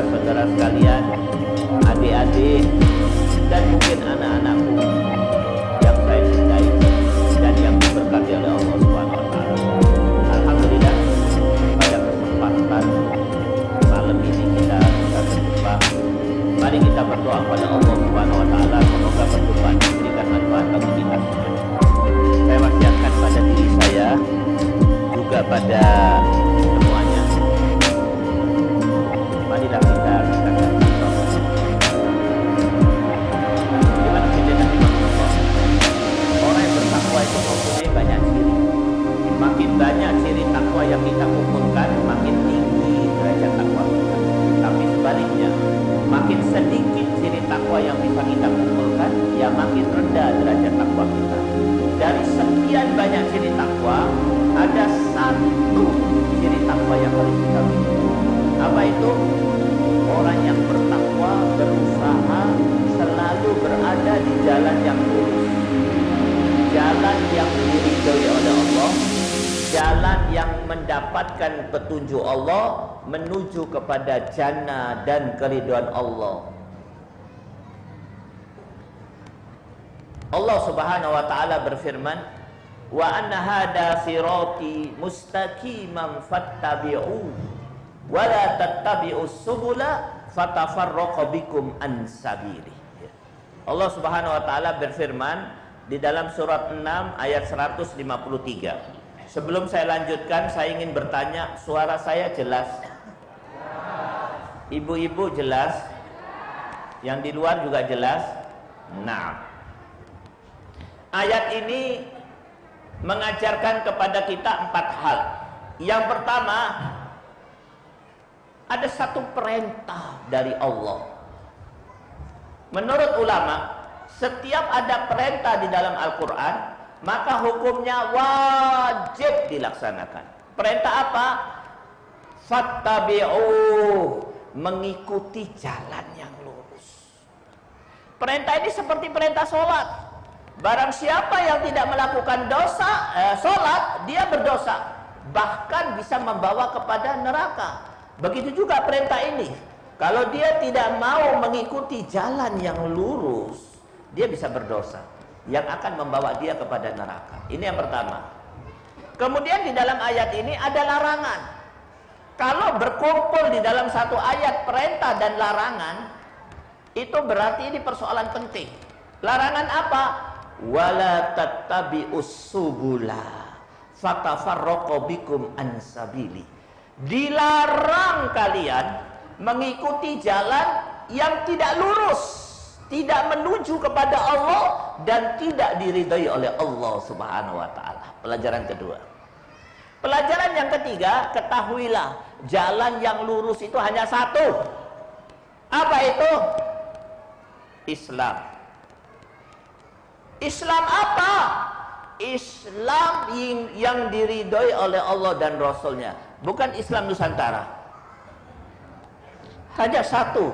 saudara-saudara sekalian, adik-adik, dan mungkin anak-anakku yang saya cintai dan yang diberkati oleh Allah Subhanahu wa taala. Alhamdulillah, pada kesempatan malam ini kita bisa berjumpa. Mari kita berdoa kepada Allah Subhanahu wa taala, semoga perjumpaan ini memberikan manfaat bagi kita semua. Saya wasiatkan pada diri saya, juga pada semuanya. Marilah kita katakan gimana kita nanti Allah. Orang yang bertakwa itu mempunyai banyak ciri. Makin banyak ciri takwa yang kita kumpulkan, makin tinggi derajat takwa kita. Tapi sebaliknya, makin sedikit ciri takwa yang bisa kita kumpulkan, ya makin rendah derajat takwa kita. Dari sekian banyak ciri takwa, ada satu ciri takwa yang harus kita miliki. Apa itu? Orang yang bertakwa berusaha selalu berada di jalan yang lurus, jalan yang diridhoi oleh Allah, jalan yang mendapatkan petunjuk Allah menuju kepada jannah dan keridhaan Allah. Allah Subhanahu wa taala berfirman, wa anna hada sirati mustaqiman fattabi'u wa la tattabi'us subula fatafarraqu bikum an sabili. Allah Subhanahu wa taala berfirman di dalam surat 6 ayat 153. Sebelum saya lanjutkan, saya ingin bertanya, suara saya jelas? Ibu-ibu jelas? Yang di luar juga jelas? Nah, ayat ini mengajarkan kepada kita 4 hal. Yang pertama, ada satu perintah dari Allah. Menurut ulama, setiap ada perintah di dalam Al-Quran, maka hukumnya wajib dilaksanakan. Perintah apa? Fattabi'u, mengikuti jalan yang lurus. Perintah ini seperti perintah sholat. Barang siapa yang tidak melakukan sholat, dia berdosa, bahkan bisa membawa kepada neraka. Begitu juga perintah ini. Kalau dia tidak mau mengikuti jalan yang lurus, dia bisa berdosa, yang akan membawa dia kepada neraka. Ini yang pertama. Kemudian di dalam ayat ini ada larangan. Kalau berkumpul di dalam satu ayat perintah dan larangan, itu berarti ini persoalan penting. Larangan apa? Wala tattabi'us subula fatafarraqu bikum an sabili. Dilarang kalian mengikuti jalan yang tidak lurus, tidak menuju kepada Allah dan tidak diridhai oleh Allah Subhanahu wa taala. Pelajaran kedua. Pelajaran yang ketiga, ketahuilah jalan yang lurus itu hanya satu. Apa itu? Islam. Islam apa? Islam yang diridhoi oleh Allah dan Rasulnya, bukan Islam Nusantara. Hanya satu,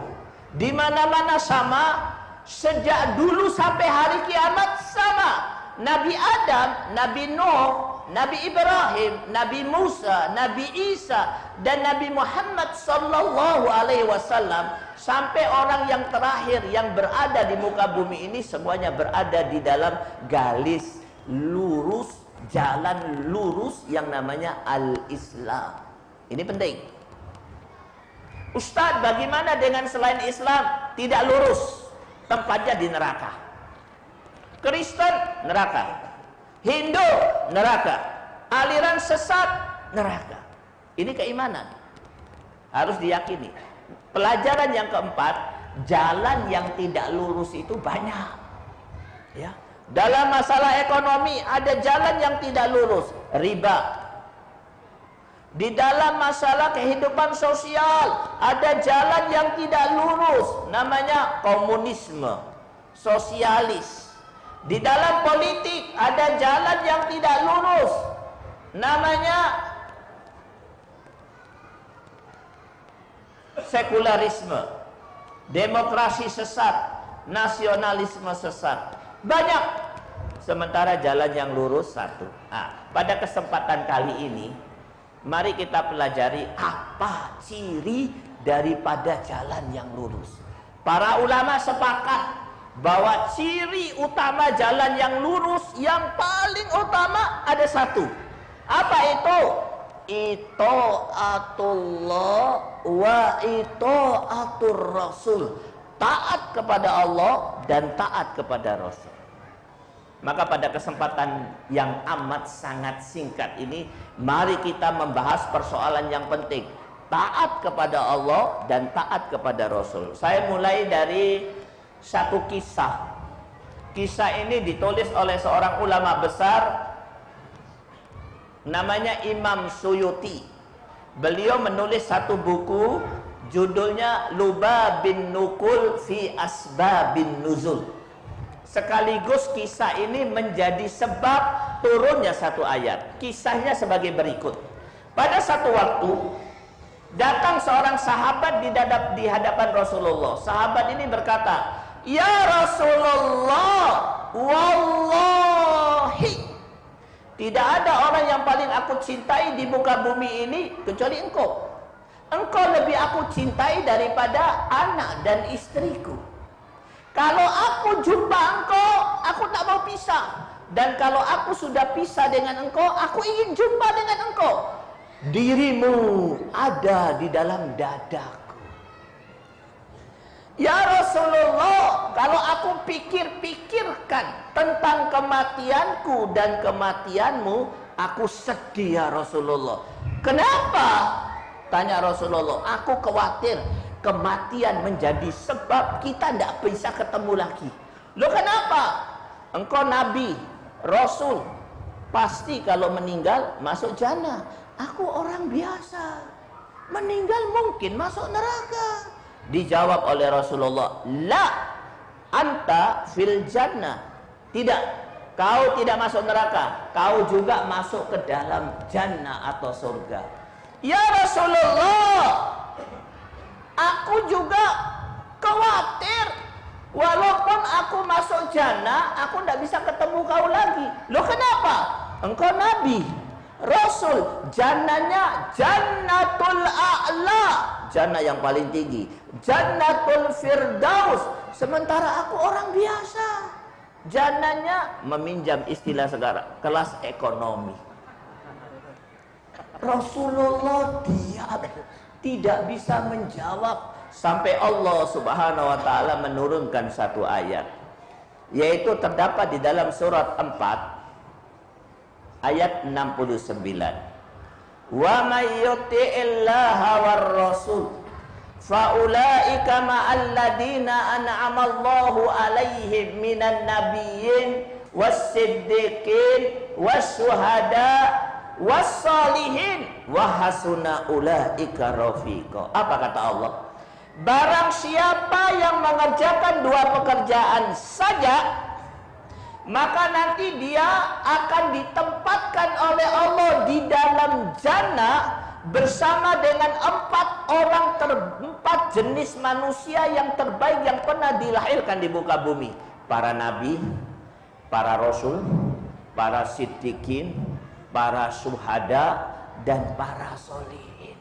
di mana-mana sama, sejak dulu sampai hari kiamat sama. Nabi Adam, Nabi Nuh, Nabi Ibrahim, Nabi Musa, Nabi Isa, dan Nabi Muhammad sallallahu alaihi wasallam sampai orang yang terakhir yang berada di muka bumi ini, semuanya berada di dalam garis lurus, jalan lurus yang namanya Al-Islam. Ini penting. Ustadz, bagaimana dengan selain Islam? Tidak lurus, tempatnya di neraka. Kristen, neraka. Hindu, neraka. Aliran sesat, neraka. Ini keimanan, harus diyakini. Pelajaran yang keempat, jalan yang tidak lurus itu banyak. Ya. Dalam masalah ekonomi ada jalan yang tidak lurus, riba. Di dalam masalah kehidupan sosial ada jalan yang tidak lurus, namanya komunisme, sosialis. Di dalam politik ada jalan yang tidak lurus, namanya sekularisme, demokrasi sesat, nasionalisme sesat. Banyak. Sementara jalan yang lurus satu. Nah, pada kesempatan kali ini, mari kita pelajari apa ciri daripada jalan yang lurus. Para ulama sepakat bahwa ciri utama jalan yang lurus yang paling utama ada satu. Apa itu? Ita'atullah wa ita'atur rasul. Taat kepada Allah dan taat kepada Rasul. Maka pada kesempatan yang amat sangat singkat ini, mari kita membahas persoalan yang penting. Taat kepada Allah dan taat kepada Rasul. Saya mulai dari satu kisah. Kisah ini ditulis oleh seorang ulama besar, namanya Imam Suyuti. Beliau menulis satu buku, judulnya Lubabin Nukul fi Asbabin Nuzul. Sekaligus kisah ini menjadi sebab turunnya satu ayat. Kisahnya sebagai berikut. Pada satu waktu datang seorang sahabat di hadapan Rasulullah. Sahabat ini berkata, "Ya Rasulullah, wallahi, tidak ada orang yang paling aku cintai di muka bumi ini kecuali engkau. Engkau lebih aku cintai daripada anak dan istriku. Kalau aku jumpa engkau, aku tak mau pisah. Dan kalau aku sudah pisah dengan engkau, aku ingin jumpa dengan engkau. Dirimu ada di dalam dadaku. Ya Rasulullah, kalau aku pikir-pikirkan tentang kematianku dan kematianmu, aku sedih ya Rasulullah." "Kenapa?" tanya Rasulullah. "Aku khawatir kematian menjadi sebab kita tidak bisa ketemu lagi." "Loh kenapa?" "Engkau Nabi, Rasul, pasti kalau meninggal masuk jannah. Aku orang biasa, meninggal mungkin masuk neraka." Dijawab oleh Rasulullah, "La, anta fil jannah." "Tidak, kau tidak masuk neraka, kau juga masuk ke dalam jannah atau surga." "Ya Rasulullah, aku juga khawatir walaupun aku masuk jannah, aku tidak bisa ketemu kau lagi." "Loh kenapa?" "Engkau Nabi, Rasul, jannahnya Jannatul A'la, jannah yang paling tinggi, Jannatul Firdaus, sementara aku orang biasa, jannahnya," meminjam istilah sekarang, kelas ekonomi. Rasulullah diam, tidak bisa menjawab sampai Allah Subhanahu wa taala menurunkan satu ayat, yaitu terdapat di dalam surat 4 ayat 69. "Wa may yuti'illaha war rasul faulaika ma'al ladina an'amallahu 'alaihim minan nabiyyin was-siddiqin was-syuhada was-salihin wa hasuna ulaika rafiqa." Apa kata Allah? Barang siapa yang mengerjakan dua pekerjaan saja, maka nanti dia akan ditempatkan oleh Allah di dalam jannah bersama dengan empat jenis manusia yang terbaik yang pernah dilahirkan di muka bumi. Para nabi, para rasul, para siddiqin, para syuhada, dan para solihin.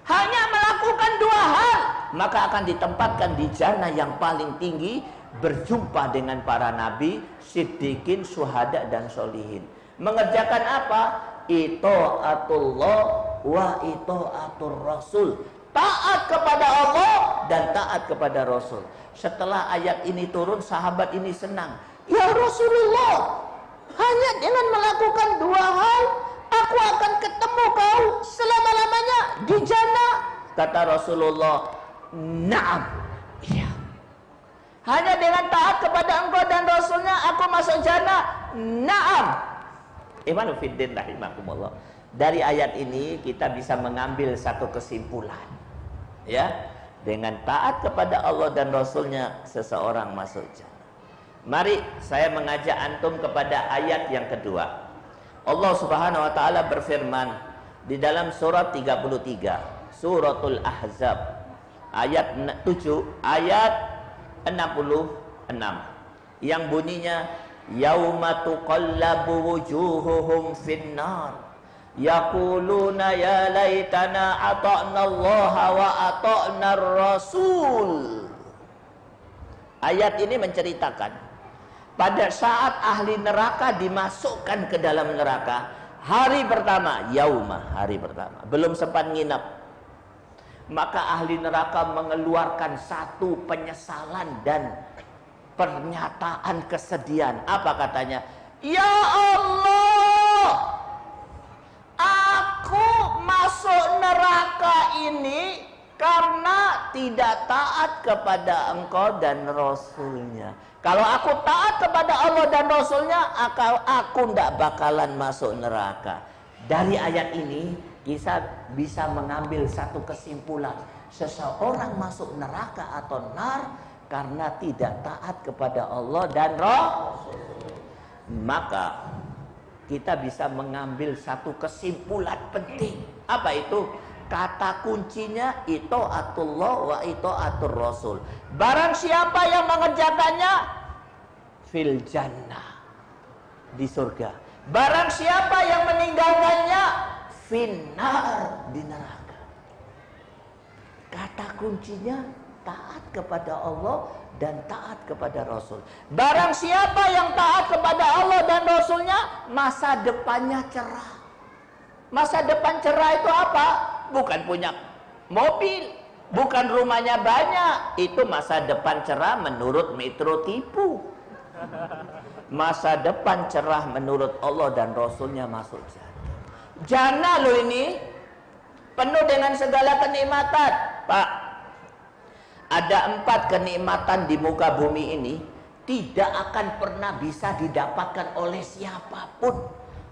Hanya melakukan dua hal, maka akan ditempatkan di jannah yang paling tinggi, berjumpa dengan para nabi, siddiqin, syuhada, dan solihin. Mengerjakan apa? Ita'atullah wa ita'atur rasul. Taat kepada Allah dan taat kepada Rasul. Setelah ayat ini turun, sahabat ini senang. "Ya Rasulullah, hanya dengan melakukan dua hal, aku akan ketemu kau selama-lamanya di jannah." Kata Rasulullah, "Na'am, iya. Hanya dengan taat kepada engkau dan Rasulnya aku masuk jannah." "Na'am." Iman fiddin rahimakumullah. Dari ayat ini kita bisa mengambil satu kesimpulan, ya, dengan taat kepada Allah dan Rasulnya seseorang masuk jannah. Mari saya mengajak antum kepada ayat yang kedua. Allah Subhanahu wa taala berfirman di dalam surat 33, suratul Ahzab, ayat 7, ayat 66, yang bunyinya, yauma tuqallabu wujuhuhum finnar Yaquluna ya laitana ata'na Allah wa ata'na Rasul. Ayat ini menceritakan pada saat ahli neraka dimasukkan ke dalam neraka, hari pertama, yauma, hari pertama, belum sempat nginap, maka ahli neraka mengeluarkan satu penyesalan dan pernyataan kesedihan. Apa katanya? Ya Allah, aku masuk neraka ini karena tidak taat kepada Engkau dan Rasulnya. Kalau aku taat kepada Allah dan Rasulnya, aku tidak bakalan masuk neraka. Dari ayat ini kita bisa mengambil satu kesimpulan. Seseorang masuk neraka atau nar karena tidak taat kepada Allah dan Rasul. Maka kita bisa mengambil satu kesimpulan penting. Apa itu? Kata kuncinya itaatullah wa itaatur Rasul. Barang siapa yang mengerjakannya, fil jannah, di surga. Barang siapa yang meninggalkannya, finnar, di neraka. Kata kuncinya taat kepada Allah dan taat kepada Rasul. Barang siapa yang taat kepada Allah dan Rasulnya, masa depannya cerah. Masa depan cerah itu apa? Bukan punya mobil, bukan rumahnya banyak. Itu masa depan cerah menurut Metro Tipu. Masa depan cerah menurut Allah dan Rasulnya masuk jannah. Jannah loh ini, penuh dengan segala kenikmatan. Pak, ada 4 kenikmatan di muka bumi ini tidak akan pernah bisa didapatkan oleh siapapun,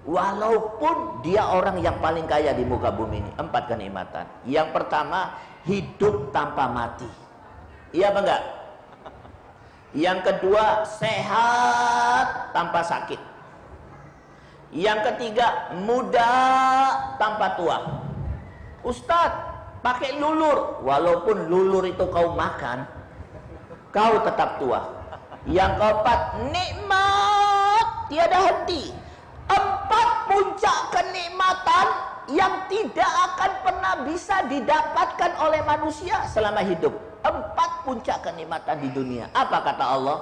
walaupun dia orang yang paling kaya di muka bumi ini. 4 kenikmatan. Yang pertama, hidup tanpa mati. Iya apa enggak? Yang kedua, sehat tanpa sakit. Yang ketiga, muda tanpa tua. Ustadz, pakai lulur, walaupun lulur itu kau makan, kau tetap tua. Yang keempat, nikmat tiada henti. 4 puncak kenikmatan yang tidak akan pernah bisa didapatkan oleh manusia selama hidup. 4 puncak kenikmatan di dunia. Apa kata Allah?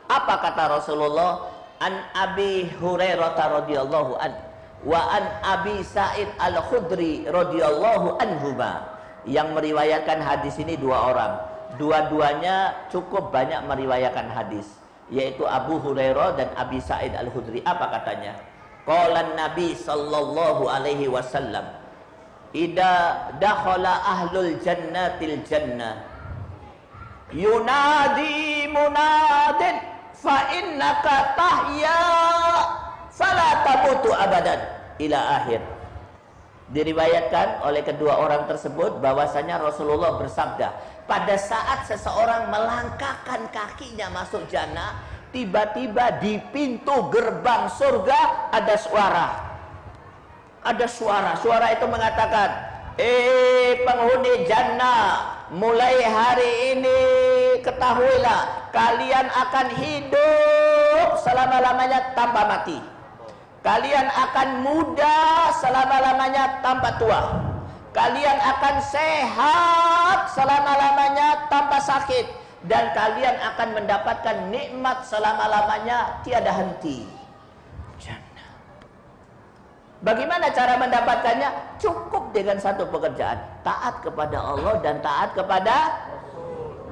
Apa kata Rasulullah? An Abi Hurairah radhiyallahu an wa an Abi Sa'id Al-Khudri radhiyallahu anhuma. Yang meriwayatkan hadis ini 2 orang. Dua-duanya cukup banyak meriwayatkan hadis, yaitu Abu Hurairah dan Abi Sa'id Al-Khudri. Apa katanya? Qala Nabi sallallahu alaihi wasallam, "Idza dakhala ahlul jannatil jannah, yunadi munadin fa innaka tahya fala tamutu abadan." Ila akhir. Diriwayatkan oleh kedua orang tersebut bahwasanya Rasulullah bersabda, pada saat seseorang melangkahkan kakinya masuk jannah, tiba-tiba di pintu gerbang surga ada suara. Ada suara. Suara itu mengatakan, penghuni jannah, mulai hari ini ketahuilah kalian akan hidup selama-lamanya tanpa mati. Kalian akan muda selama-lamanya tanpa tua. Kalian akan sehat selama-lamanya tanpa sakit. Dan kalian akan mendapatkan nikmat selama-lamanya tiada henti. Jannah. Bagaimana cara mendapatkannya? Cukup dengan satu pekerjaan. Taat kepada Allah dan taat kepada Rasul.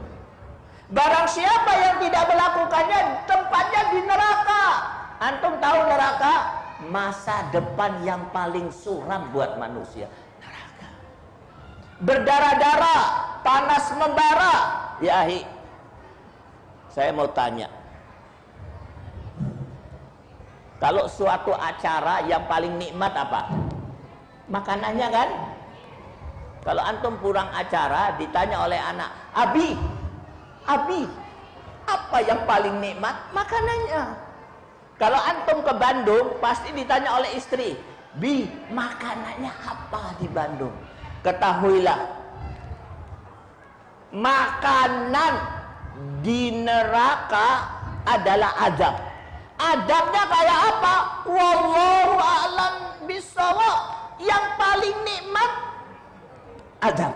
Barang siapa yang tidak melakukannya, tempatnya di neraka. Antum tahu neraka? Masa depan yang paling suram buat manusia. Neraka. Berdarah-darah, panas membara. Ya ahi, saya mau tanya, kalau suatu acara yang paling nikmat apa? Makanannya kan? Kalau antum pulang acara ditanya oleh anak, Abi, apa yang paling nikmat? Makanannya. Kalau antum ke Bandung pasti ditanya oleh istri, Bi, makanannya apa di Bandung? Ketahuilah, makanan di neraka adalah adab. Adabnya kayak apa? Wallahu a'lam bishawab. yang paling nikmat adab.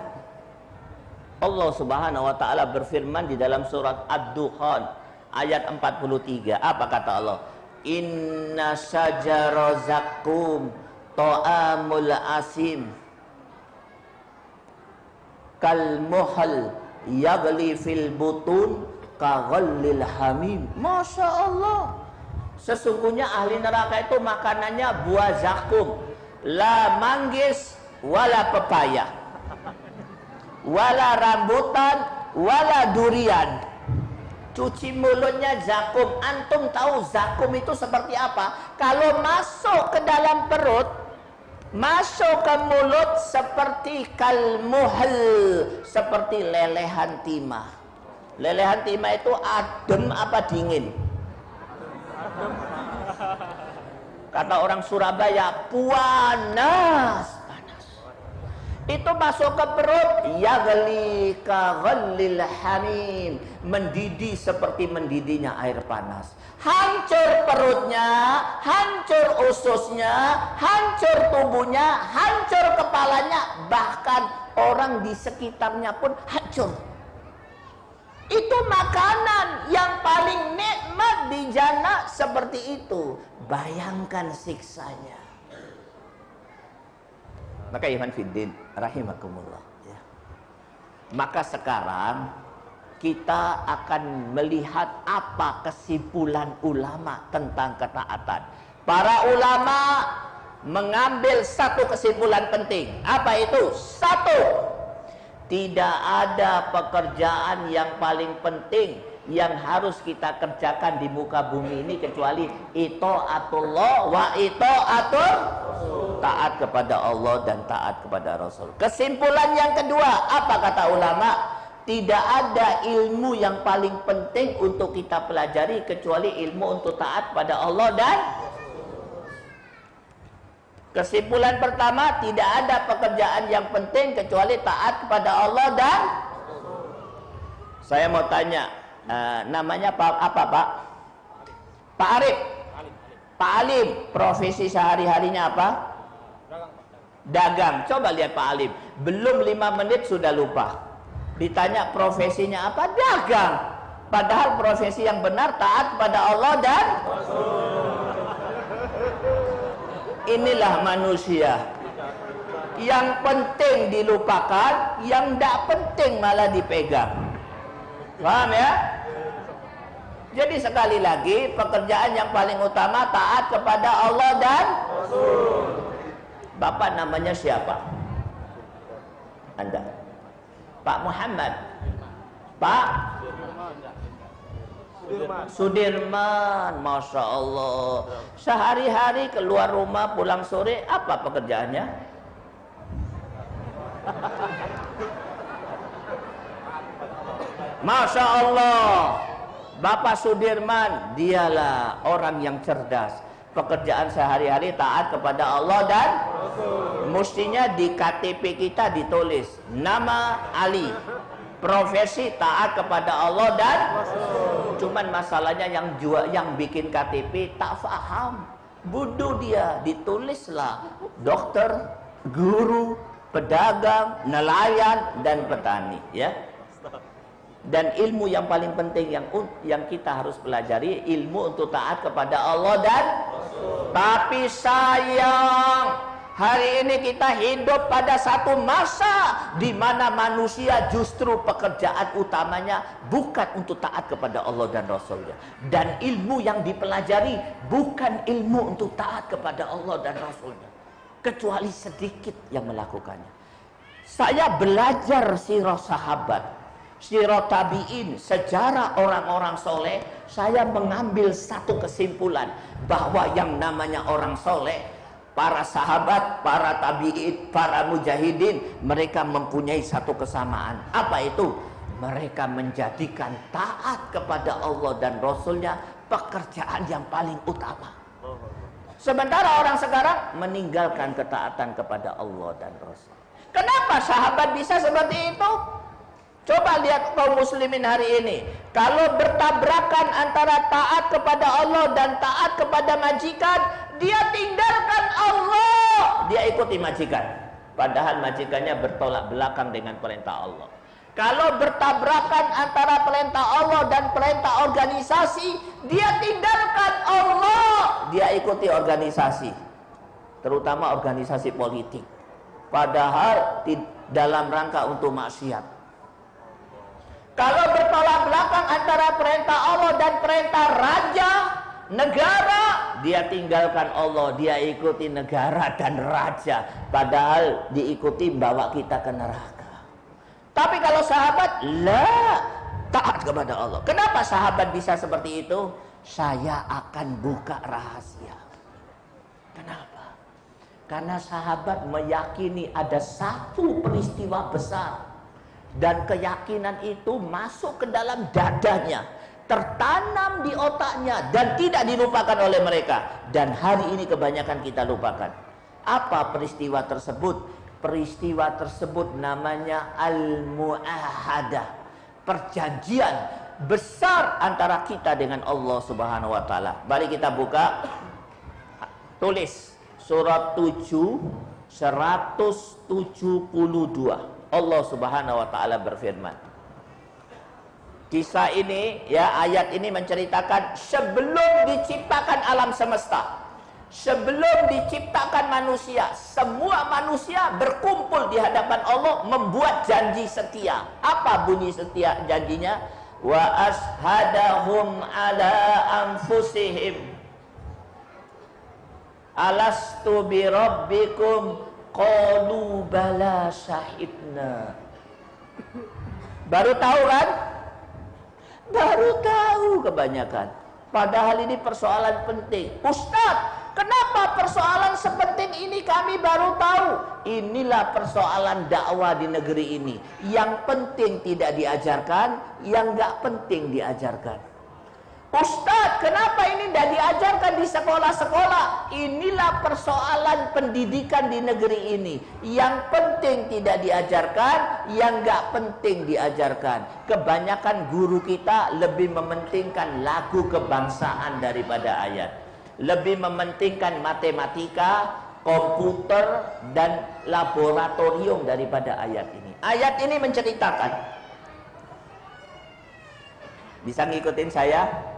Allah Subhanahu wa taala berfirman di dalam surat Ad-Dukhan ayat 43. Apa kata Allah? Inna syajara zakum ta'amul asim kal muhal yaghli fil butun kaghallil hamim. Masya Allah. Sesungguhnya ahli neraka itu makanannya buah zakum, la manggis wala pepaya, wala rambutan wala durian. Cuci mulutnya zakum. Antum tahu zakum itu seperti apa? Kalau masuk ke dalam perut, masuk ke mulut seperti kalmuhal, seperti lelehan timah. Lelehan timah itu adem apa dingin? Kata orang Surabaya, panas. Itu masuk ke perut, yaghli kaghallil hamim, mendidih seperti mendidihnya air panas. Hancur perutnya, hancur ususnya, hancur tubuhnya, hancur kepalanya, bahkan orang di sekitarnya pun hancur. Itu makanan yang paling nikmat di jannah seperti itu. Bayangkan siksanya. Maka iman fiddin rahimakumullah ya. Maka sekarang kita akan melihat apa kesimpulan ulama tentang ketaatan. Para ulama mengambil satu kesimpulan penting. Apa itu? Satu, tidak ada pekerjaan yang paling penting yang harus kita kerjakan di muka bumi ini kecuali itaatullah wa itaatul, taat kepada Allah dan taat kepada Rasul. Kesimpulan yang kedua, apa kata ulama? Tidak ada ilmu yang paling penting untuk kita pelajari kecuali ilmu untuk taat pada Allah dan kesimpulan pertama, tidak ada pekerjaan yang penting kecuali taat kepada Allah dan saya mau tanya, namanya apa Pak? Pak Arif. Pak Alim, profesi sehari-harinya apa? Dagang. Coba lihat Pak Alim, belum 5 menit sudah lupa. Ditanya profesinya apa? Dagang. Padahal profesi yang benar taat kepada Allah dan inilah manusia. Yang penting dilupakan, yang tidak penting malah dipegang. Paham ya? Jadi sekali lagi, pekerjaan yang paling utama taat kepada Allah dan Rasul. Bapak namanya siapa? Anda? Pak Muhammad? Pak Sudirman. Masya Allah. Sehari-hari keluar rumah, pulang sore, apa pekerjaannya? Masya Allah. Bapak Sudirman, dialah orang yang cerdas. Pekerjaan sehari-hari taat kepada Allah dan mestinya di KTP kita ditulis nama Ali, profesi taat kepada Allah dan cuman masalahnya yang bikin KTP tak paham, bodoh dia, ditulislah dokter, guru, pedagang, nelayan dan petani ya. Dan ilmu yang paling penting yang kita harus pelajari, ilmu untuk taat kepada Allah dan tapi sayang, hari ini kita hidup pada satu masa di mana manusia justru pekerjaan utamanya bukan untuk taat kepada Allah dan Rasulnya. Dan ilmu yang dipelajari bukan ilmu untuk taat kepada Allah dan Rasulnya. Kecuali sedikit yang melakukannya. Saya belajar sirah sahabat, sirah tabi'in, sejarah orang-orang soleh. Saya mengambil satu kesimpulan bahwa yang namanya orang soleh, para sahabat, para tabi'in, para mujahidin, mereka mempunyai satu kesamaan. Apa itu? Mereka menjadikan taat kepada Allah dan Rasulnya pekerjaan yang paling utama. Sementara orang sekarang meninggalkan ketaatan kepada Allah dan Rasul. Kenapa sahabat bisa seperti itu? Coba lihat kaum muslimin hari ini. Kalau bertabrakan antara taat kepada Allah dan taat kepada majikan, dia tinggalkan Allah, dia ikuti majikan. Padahal majikannya bertolak belakang dengan perintah Allah. Kalau bertabrakan antara perintah Allah dan perintah organisasi, dia tinggalkan Allah, dia ikuti organisasi, terutama organisasi politik. Padahal dalam rangka untuk maksiat. Kalau bertolak belakang antara perintah Allah dan perintah raja, negara, dia tinggalkan Allah, dia ikuti negara dan raja. Padahal diikuti bawa kita ke neraka. Tapi kalau sahabat, taat kepada Allah. Kenapa sahabat bisa seperti itu? Saya akan buka rahasia. Kenapa? Karena sahabat meyakini ada satu peristiwa besar. Dan keyakinan itu masuk ke dalam dadanya, tertanam di otaknya, dan tidak dilupakan oleh mereka. Dan hari ini kebanyakan kita lupakan. Apa peristiwa tersebut? Peristiwa tersebut namanya Al-Mu'ahadah, perjanjian besar antara kita dengan Allah Subhanahu wa taala. Mari kita buka, tulis surat 7 172. Allah Subhanahu wa taala berfirman. Kisah ini, ya, ayat ini menceritakan sebelum diciptakan alam semesta. Sebelum diciptakan manusia, semua manusia berkumpul di hadapan Allah membuat janji setia. Apa bunyi setia janjinya? Wa ashadahum ala anfusihim alastu bi rabbikum qalu bala syahidna. Baru tahu kan? Baru tahu kebanyakan. Padahal ini persoalan penting. Ustadz, kenapa persoalan sepenting ini kami baru tahu? Inilah persoalan dakwah di negeri ini. Yang penting tidak diajarkan, yang nggak penting diajarkan. Ustadz, kenapa ini tidak diajarkan di sekolah-sekolah? Inilah persoalan pendidikan di negeri ini. Yang penting tidak diajarkan, yang nggak penting diajarkan. Kebanyakan guru kita lebih mementingkan lagu kebangsaan daripada ayat. Lebih mementingkan matematika, komputer, dan laboratorium daripada ayat ini. Ayat ini menceritakan. Bisa ngikutin saya?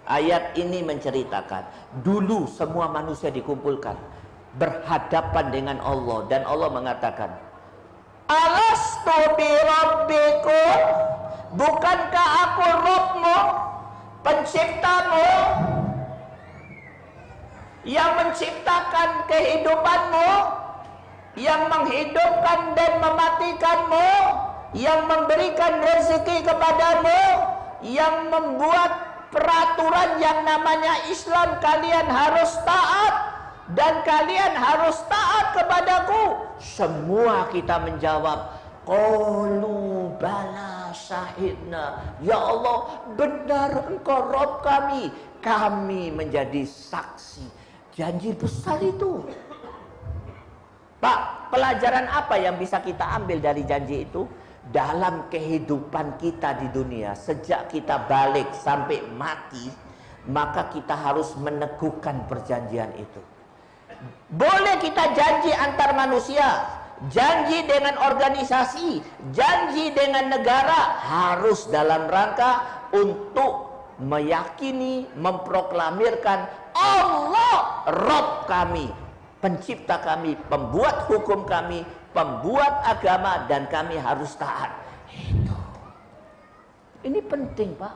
Ayat ini menceritakan dulu semua manusia dikumpulkan berhadapan dengan Allah, dan Allah mengatakan, alastu bi rabbikum, bukankah aku Rabbmu, penciptamu, yang menciptakan kehidupanmu, yang menghidupkan dan mematikanmu, yang memberikan rezeki kepadamu, yang membuat peraturan yang namanya Islam. Kalian harus taat, dan kalian harus taat kepadaku. Semua kita menjawab, qalu bala syahidna, ya Allah, benar engkau Rabb kami, kami menjadi saksi. Janji besar itu. Pak, pelajaran apa yang bisa kita ambil dari janji itu? Dalam kehidupan kita di dunia, sejak kita balik sampai mati, maka kita harus meneguhkan perjanjian itu. Boleh kita janji antar manusia, janji dengan organisasi, janji dengan negara, harus dalam rangka untuk meyakini, memproklamirkan Allah Rabb kami, pencipta kami, pembuat hukum kami, pembuat agama, dan kami harus taat. Itu. Ini penting, Pak.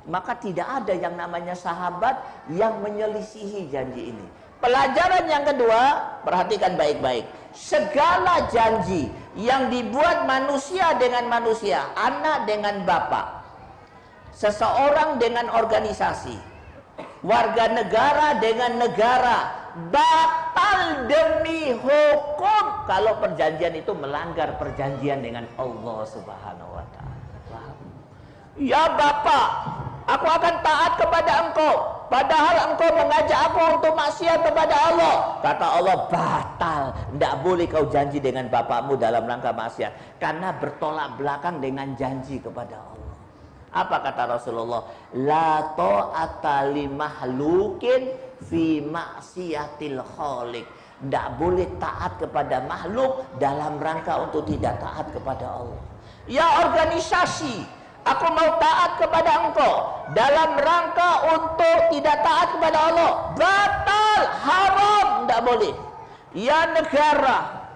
Maka tidak ada yang namanya sahabat yang menyelisihi janji ini. Pelajaran yang kedua, perhatikan baik-baik. Segala janji yang dibuat manusia dengan manusia, anak dengan bapak, seseorang dengan organisasi, warga negara dengan negara, batal demi hukum kalau perjanjian itu melanggar perjanjian dengan Allah Subhanahu wa taala. Ya Bapak, aku akan taat kepada engkau, padahal engkau mengajak aku untuk maksiat kepada Allah. Kata Allah, batal, tidak boleh kau janji dengan bapakmu dalam rangka maksiat, karena bertolak belakang dengan janji kepada Allah. Apa kata Rasulullah? La ta'ata li mahlukin fi maksiatil khaliq. Tidak boleh taat kepada makhluk dalam rangka untuk tidak taat kepada Allah. Ya organisasi, aku mau taat kepada engkau dalam rangka untuk tidak taat kepada Allah. Batal, haram, tidak boleh. Ya negara,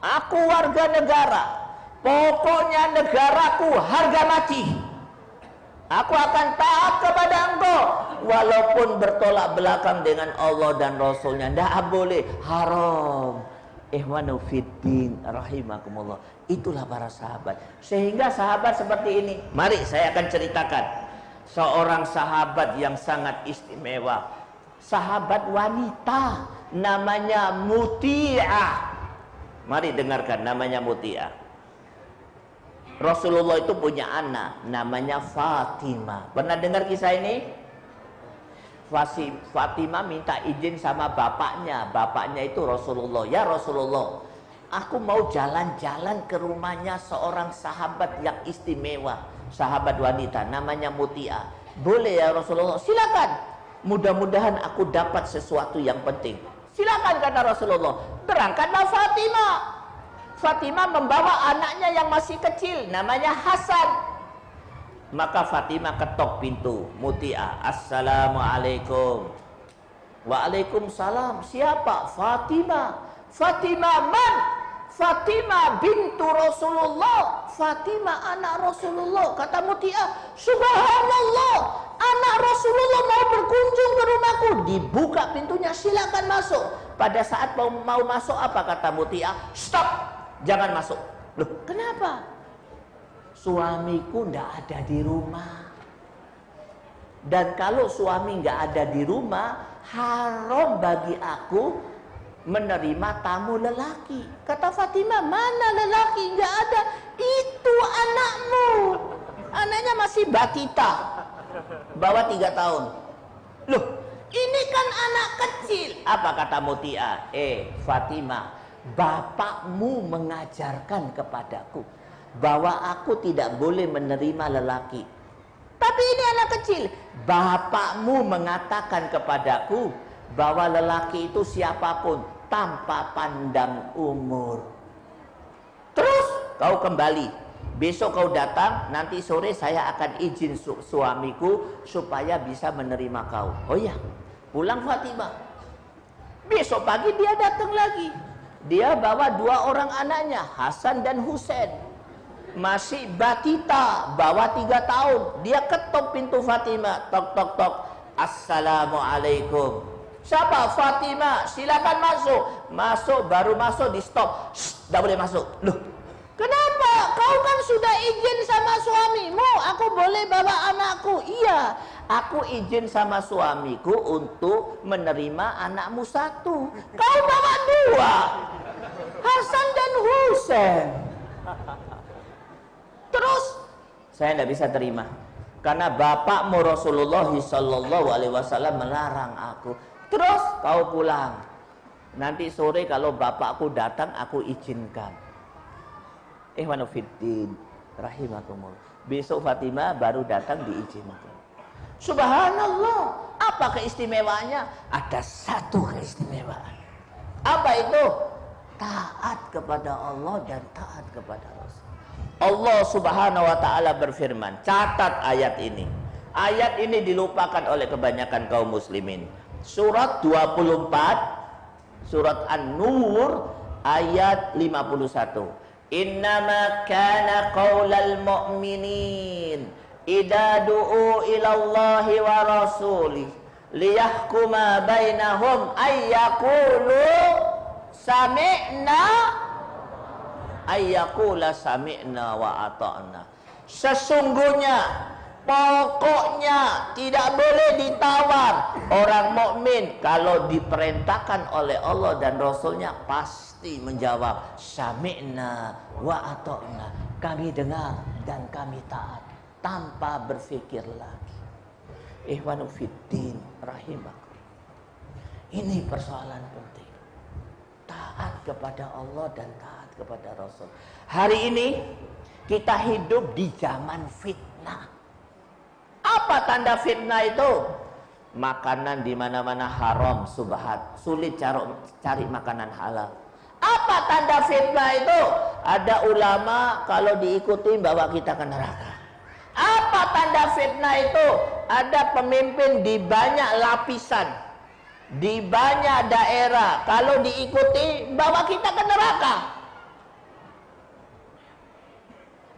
aku warga negara, pokoknya negaraku harga mati. Aku akan taat kepada engkau walaupun bertolak belakang dengan Allah dan Rasulnya. Tidak boleh, haram. Ikhwanu fiddin rahimakumullah. Itulah para sahabat. Sehingga sahabat seperti ini, mari saya akan ceritakan seorang sahabat yang sangat istimewa. Sahabat wanita, namanya Muti'ah. Mari dengarkan, namanya Muti'ah. Rasulullah itu punya anak namanya Fatimah. Pernah dengar kisah ini? Fatimah minta izin sama bapaknya. Bapaknya itu Rasulullah. Ya Rasulullah, aku mau jalan-jalan ke rumahnya seorang sahabat yang istimewa. Sahabat wanita namanya Muti'ah. Boleh ya Rasulullah? Silakan. Mudah-mudahan aku dapat sesuatu yang penting. Silakan kata Rasulullah. Berangkatlah Fatimah. Fatimah membawa anaknya yang masih kecil, namanya Hasan. Maka Fatimah ketok pintu Muti'ah. Assalamualaikum. Waalaikumsalam. Siapa? Fatimah. Fatimah man? Fatimah bintu Rasulullah. Fatimah anak Rasulullah. Kata Muti'ah, subhanallah, anak Rasulullah mau berkunjung ke rumahku. Dibuka pintunya, silakan masuk. Pada saat mau masuk, apa kata Muti'ah? Stop, jangan masuk. Loh, kenapa? Suamiku ndak ada di rumah. Dan kalau suami nggak ada di rumah, haram bagi aku menerima tamu lelaki. Kata Fatimah, mana lelaki? Nggak ada. Itu anakmu. Anaknya masih batita, bawah 3 tahun. Loh, ini kan anak kecil. Apa kata Muti'ah? Fatimah, bapakmu mengajarkan kepadaku bahwa aku tidak boleh menerima lelaki. Tapi ini anak kecil. Bapakmu mengatakan kepadaku bahwa lelaki itu siapapun tanpa pandang umur. Terus kau kembali. Besok kau datang, nanti sore saya akan izin suamiku supaya bisa menerima kau. Oh iya, pulang Fatimah. Besok pagi dia datang lagi. Dia bawa 2 orang anaknya, Hasan dan Husain. Masih batita, bawah 3 tahun. Dia ketok pintu Fatimah. Tok tok tok. Assalamualaikum. Siapa? Fatimah. Silakan masuk. Masuk, baru masuk di stop. Tidak boleh masuk. Loh, kenapa? Kau kan sudah izin sama suamimu. Aku boleh bawa anakku. Iya, aku izin sama suamiku untuk menerima anakmu 1. Kau bawa 2, Hasan dan Husain. Terus saya tidak bisa terima karena bapakmu Rasulullah SAW melarang aku. Terus kau pulang. Nanti sore kalau bapakku datang aku izinkan. Ihwanufiddin rahimakumullah. Besok Fatimah baru datang diizinkan. Subhanallah. Apa keistimewaannya? Ada 1 keistimewaan. Apa itu? Taat kepada Allah dan taat kepada Rasul. Allah Subhanahu wa ta'ala berfirman, catat ayat ini. Ayat ini dilupakan oleh kebanyakan kaum muslimin. Surat 24, surat An-Nur ayat 51. Innama kana qaulal mu'minin idza du'u ilallahi wa rasulih liyahkuma bainahum ayyaqulu sami'na ayyaqula sami'na wa ata'na. Sesungguhnya, pokoknya tidak boleh ditawar. Orang mukmin kalau diperintahkan oleh Allah dan Rasulnya pasti menjawab sami'na wa ata'na. Kami dengar dan kami taat tanpa berpikir lagi. Ihwanu fiddin rahimakum. Ini persoalan penting. Taat kepada Allah dan taat kepada Rasul. Hari ini kita hidup di zaman fitnah. Apa tanda fitnah itu? Makanan di mana-mana haram, subhat, sulit cari makanan halal. Apa tanda fitnah itu? Ada ulama kalau diikuti bawa kita ke neraka. Apa tanda fitnah itu? Ada pemimpin di banyak lapisan, di banyak daerah, kalau diikuti bawa kita ke neraka.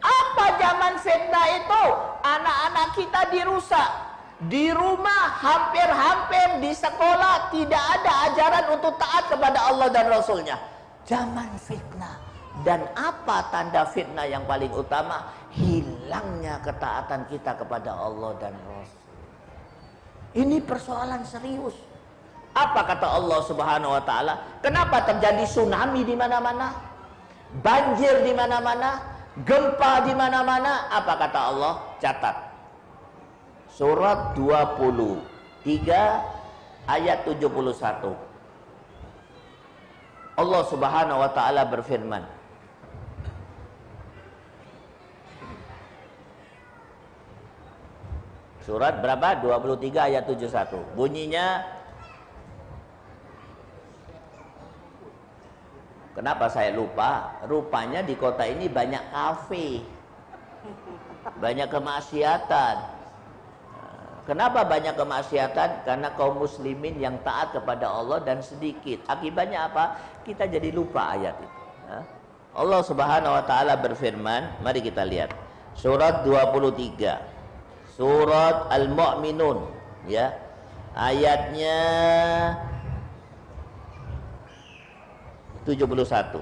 Apa zaman fitnah itu? Anak-anak kita dirusak. Di rumah hampir-hampir di sekolah tidak ada ajaran untuk taat kepada Allah dan Rasulnya. Zaman fitnah. Dan apa tanda fitnah yang paling utama? Hilangnya ketaatan kita kepada Allah dan Rasul. Ini persoalan serius. Apa kata Allah Subhanahu wa taala? Kenapa terjadi tsunami di mana-mana? Banjir di mana-mana? Gempa di mana-mana? Apa kata Allah? Catat. Surat 23 ayat 71. Allah Subhanahu wa taala berfirman, surat berapa? 23 ayat 71. Bunyinya, kenapa saya lupa? Rupanya di kota ini banyak kafe, banyak kemaksiatan. Kenapa banyak kemaksiatan? Karena kaum muslimin yang taat kepada Allah dan sedikit. Akibatnya apa? Kita jadi lupa ayat itu. Allah Subhanahu wa taala berfirman, mari kita lihat. Surat 23. Surat Al-Mu'minun, ya. Ayatnya 71.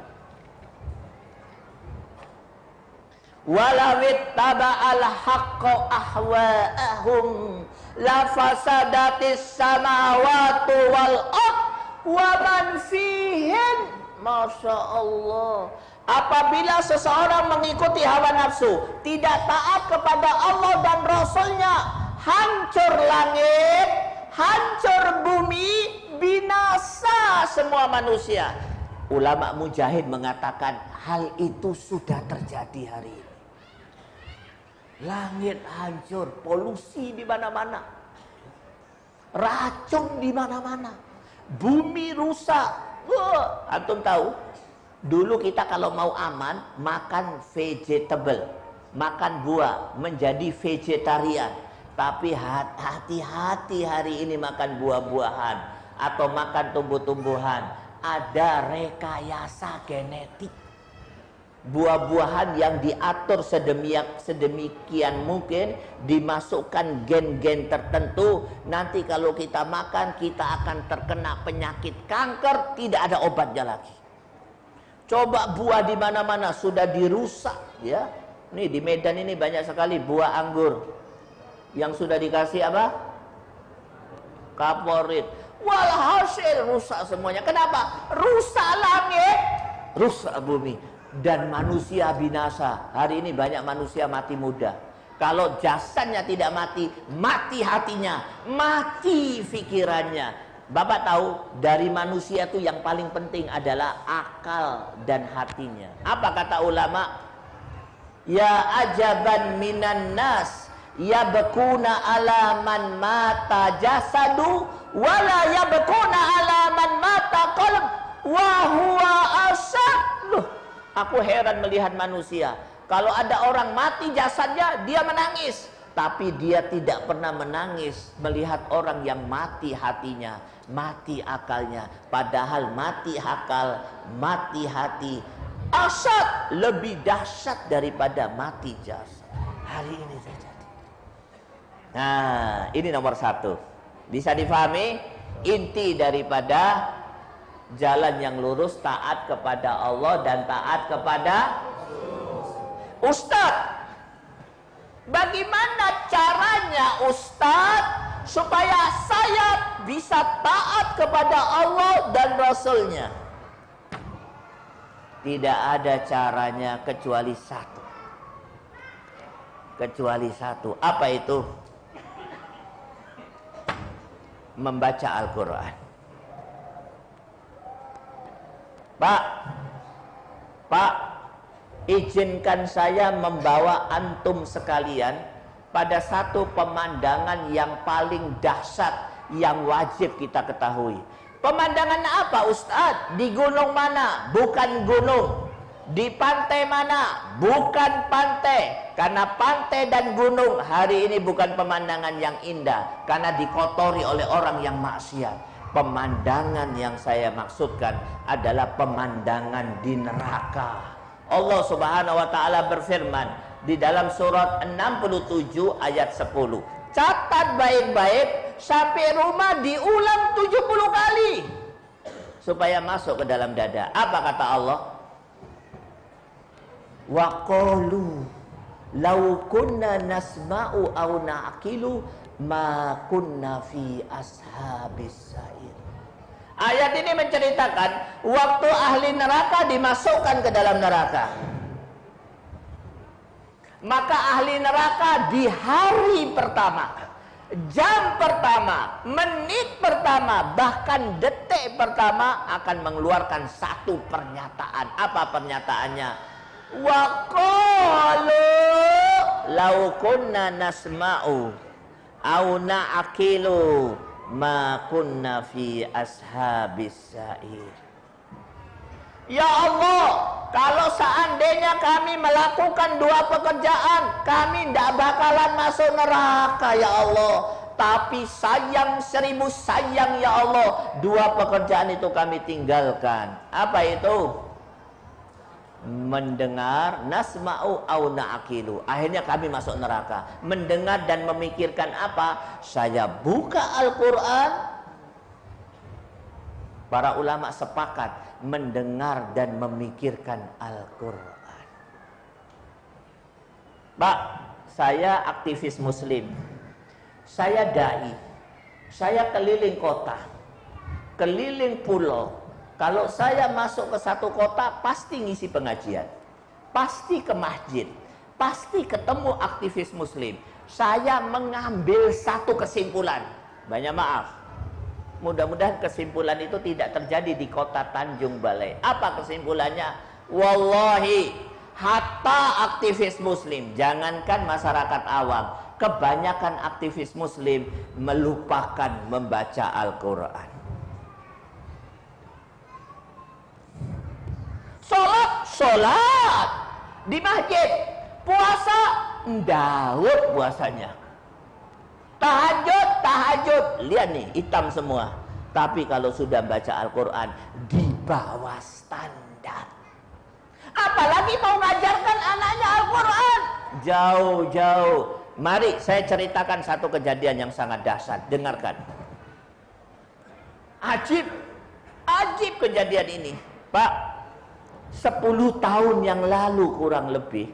Walawit taba'al haqqo ahwa'ahum la fasadatis samawati wal ard wa man fihin. Masya Allah. Apabila seseorang mengikuti hawa nafsu, tidak taat kepada Allah dan Rasulnya, hancur langit, hancur bumi, binasa semua manusia. Ulama mujahid mengatakan hal itu sudah terjadi hari ini. Langit hancur, polusi di mana-mana, racun di mana-mana, bumi rusak. Antum tahu, dulu kita kalau mau aman makan vegetable, makan buah, menjadi vegetarian. Tapi hati-hati hari ini makan buah-buahan atau makan tumbuh-tumbuhan. Ada rekayasa genetik. Buah-buahan yang diatur sedemikian mungkin, dimasukkan gen-gen tertentu. Nanti kalau kita makan, kita akan terkena penyakit kanker, tidak ada obatnya lagi. Coba buah di mana-mana sudah dirusak, ya. Nih di Medan ini banyak sekali buah anggur yang sudah dikasih apa? Kaporit. Walhasil rusak semuanya. Kenapa? Rusak langit, rusak bumi, dan manusia binasa. Hari ini banyak manusia mati muda. Kalau jasadnya tidak mati, mati hatinya, mati pikirannya. Bapak tahu, dari manusia itu yang paling penting adalah akal dan hatinya. Apa kata ulama? Ya ajaban minan nas yabkuna ala man mata jasadu wala yabkuna ala man mata qalb wa huwa asad. Loh, aku heran melihat manusia. Kalau ada orang mati jasadnya, dia menangis, tapi dia tidak pernah menangis melihat orang yang mati hatinya, mati akalnya. Padahal mati akal, mati hati, asad lebih dahsyat daripada mati jasad. Hari ini terjadi. Nah, ini nomor satu. Bisa difahami inti daripada jalan yang lurus, taat kepada Allah dan taat kepada Ustadz. Bagaimana caranya Ustadz supaya saya bisa taat kepada Allah dan Rasulnya? Tidak ada caranya kecuali satu. Kecuali satu. Apa itu? Membaca Al-Quran. Pak, izinkan saya membawa antum sekalian pada satu pemandangan yang paling dahsyat yang wajib kita ketahui. Pemandangan apa Ustadz? Di gunung mana? Bukan gunung. Di pantai mana? Bukan pantai. Karena pantai dan gunung hari ini bukan pemandangan yang indah, karena dikotori oleh orang yang maksiat. Pemandangan yang saya maksudkan adalah pemandangan di neraka. Allah Subhanahu wa taala berfirman di dalam surat 67 ayat 10. Catat baik-baik, sampai rumah diulang 70 kali supaya masuk ke dalam dada. Apa kata Allah? Wa qalu law kunna nasma'u aw na'qilu ma kunna fi ashabis sa'ir. Ayat ini menceritakan waktu ahli neraka dimasukkan ke dalam neraka. Maka ahli neraka di hari pertama, jam pertama, menit pertama, bahkan detik pertama akan mengeluarkan satu pernyataan. Apa pernyataannya? Wa qalu law kunna nasma'u aw na'qilu ma kunna fi ashabis sa'ir. Ya Allah, kalau seandainya kami melakukan dua pekerjaan, kami tidak bakalan masuk neraka ya Allah. Tapi sayang 1000 sayang ya Allah, dua pekerjaan itu kami tinggalkan. Apa itu? Mendengar, nasma'u au na'qilu. Akhirnya kami masuk neraka. Mendengar dan memikirkan apa? Saya buka Al-Quran. Para ulama sepakat mendengar dan memikirkan Al-Quran. Pak, saya aktivis muslim, saya dai, saya keliling kota, keliling pulau. Kalau saya masuk ke satu kota, pasti ngisi pengajian, pasti ke masjid, pasti ketemu aktivis muslim. Saya mengambil satu kesimpulan, banyak maaf, mudah-mudahan kesimpulan itu tidak terjadi di kota Tanjung Balai. Apa kesimpulannya? Wallahi, hatta aktivis muslim, jangankan masyarakat awam, kebanyakan aktivis muslim melupakan membaca Al-Quran. Sholat di masjid, puasa Daud puasanya, tahajud, lihat nih hitam semua. Tapi kalau sudah baca Al-Quran di bawah standar. Apalagi mau mengajarkan anaknya Al-Quran, jauh-jauh. Mari saya ceritakan satu kejadian yang sangat dahsyat. Dengarkan. Ajib kejadian ini, Pak. 10 tahun yang lalu kurang lebih,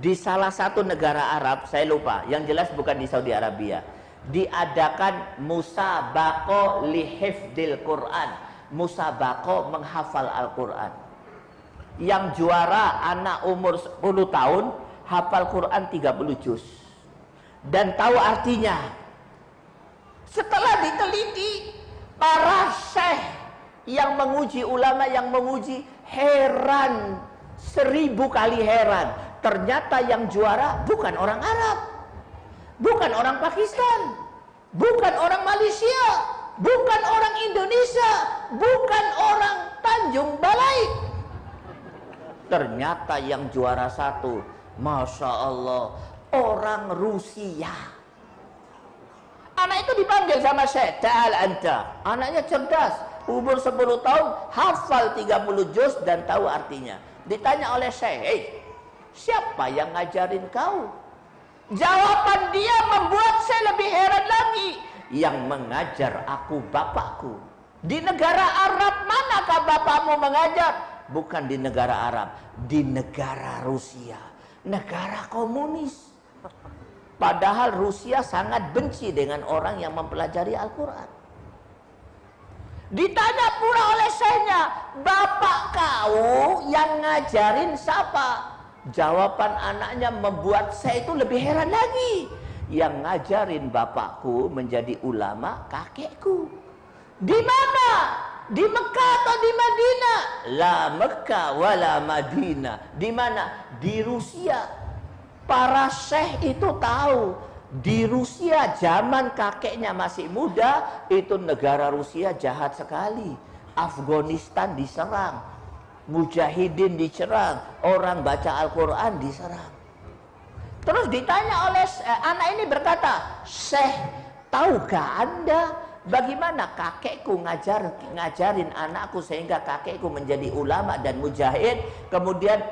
di salah satu negara Arab, saya lupa, yang jelas bukan di Saudi Arabia, diadakan musabaqah li hifdzil Quran, musabaqah menghafal Al-Quran. Yang juara anak umur 10 tahun, hafal Quran 30 juz dan tahu artinya. Setelah diteliti, para syekh yang menguji, ulama yang menguji, heran, 1000 kali heran. Ternyata yang juara bukan orang Arab, bukan orang Pakistan, bukan orang Malaysia, bukan orang Indonesia, bukan orang Tanjung Balai. Ternyata yang juara satu, Masya Allah, orang Rusia. Anak itu dipanggil sama Syekh, Ta'al anta. Anaknya cerdas, umur 10 tahun, hafal 30 juz dan tahu artinya. Ditanya oleh Syekh, siapa yang ngajarin kau? Jawaban dia membuat saya lebih heran lagi. Yang mengajar aku bapakku. Di negara Arab manakah bapakmu mengajar? Bukan di negara Arab, di negara Rusia, negara komunis. Padahal Rusia sangat benci dengan orang yang mempelajari Al-Quran. Ditanya pula oleh syekhnya, bapak kau yang ngajarin siapa? Jawaban anaknya membuat saya itu lebih heran lagi. Yang ngajarin bapakku menjadi ulama kakekku. Di mana? Di Mekah atau di Madinah? La Mekah wala Madinah. Di mana? Di Rusia. Para syekh itu tahu di Rusia zaman kakeknya masih muda, itu negara Rusia jahat sekali. Afghanistan diserang, mujahidin diserang, orang baca Al-Quran diserang. Terus ditanya oleh anak ini berkata, Syekh, tahukah Anda bagaimana kakekku ngajarin anakku sehingga kakekku menjadi ulama dan mujahid, kemudian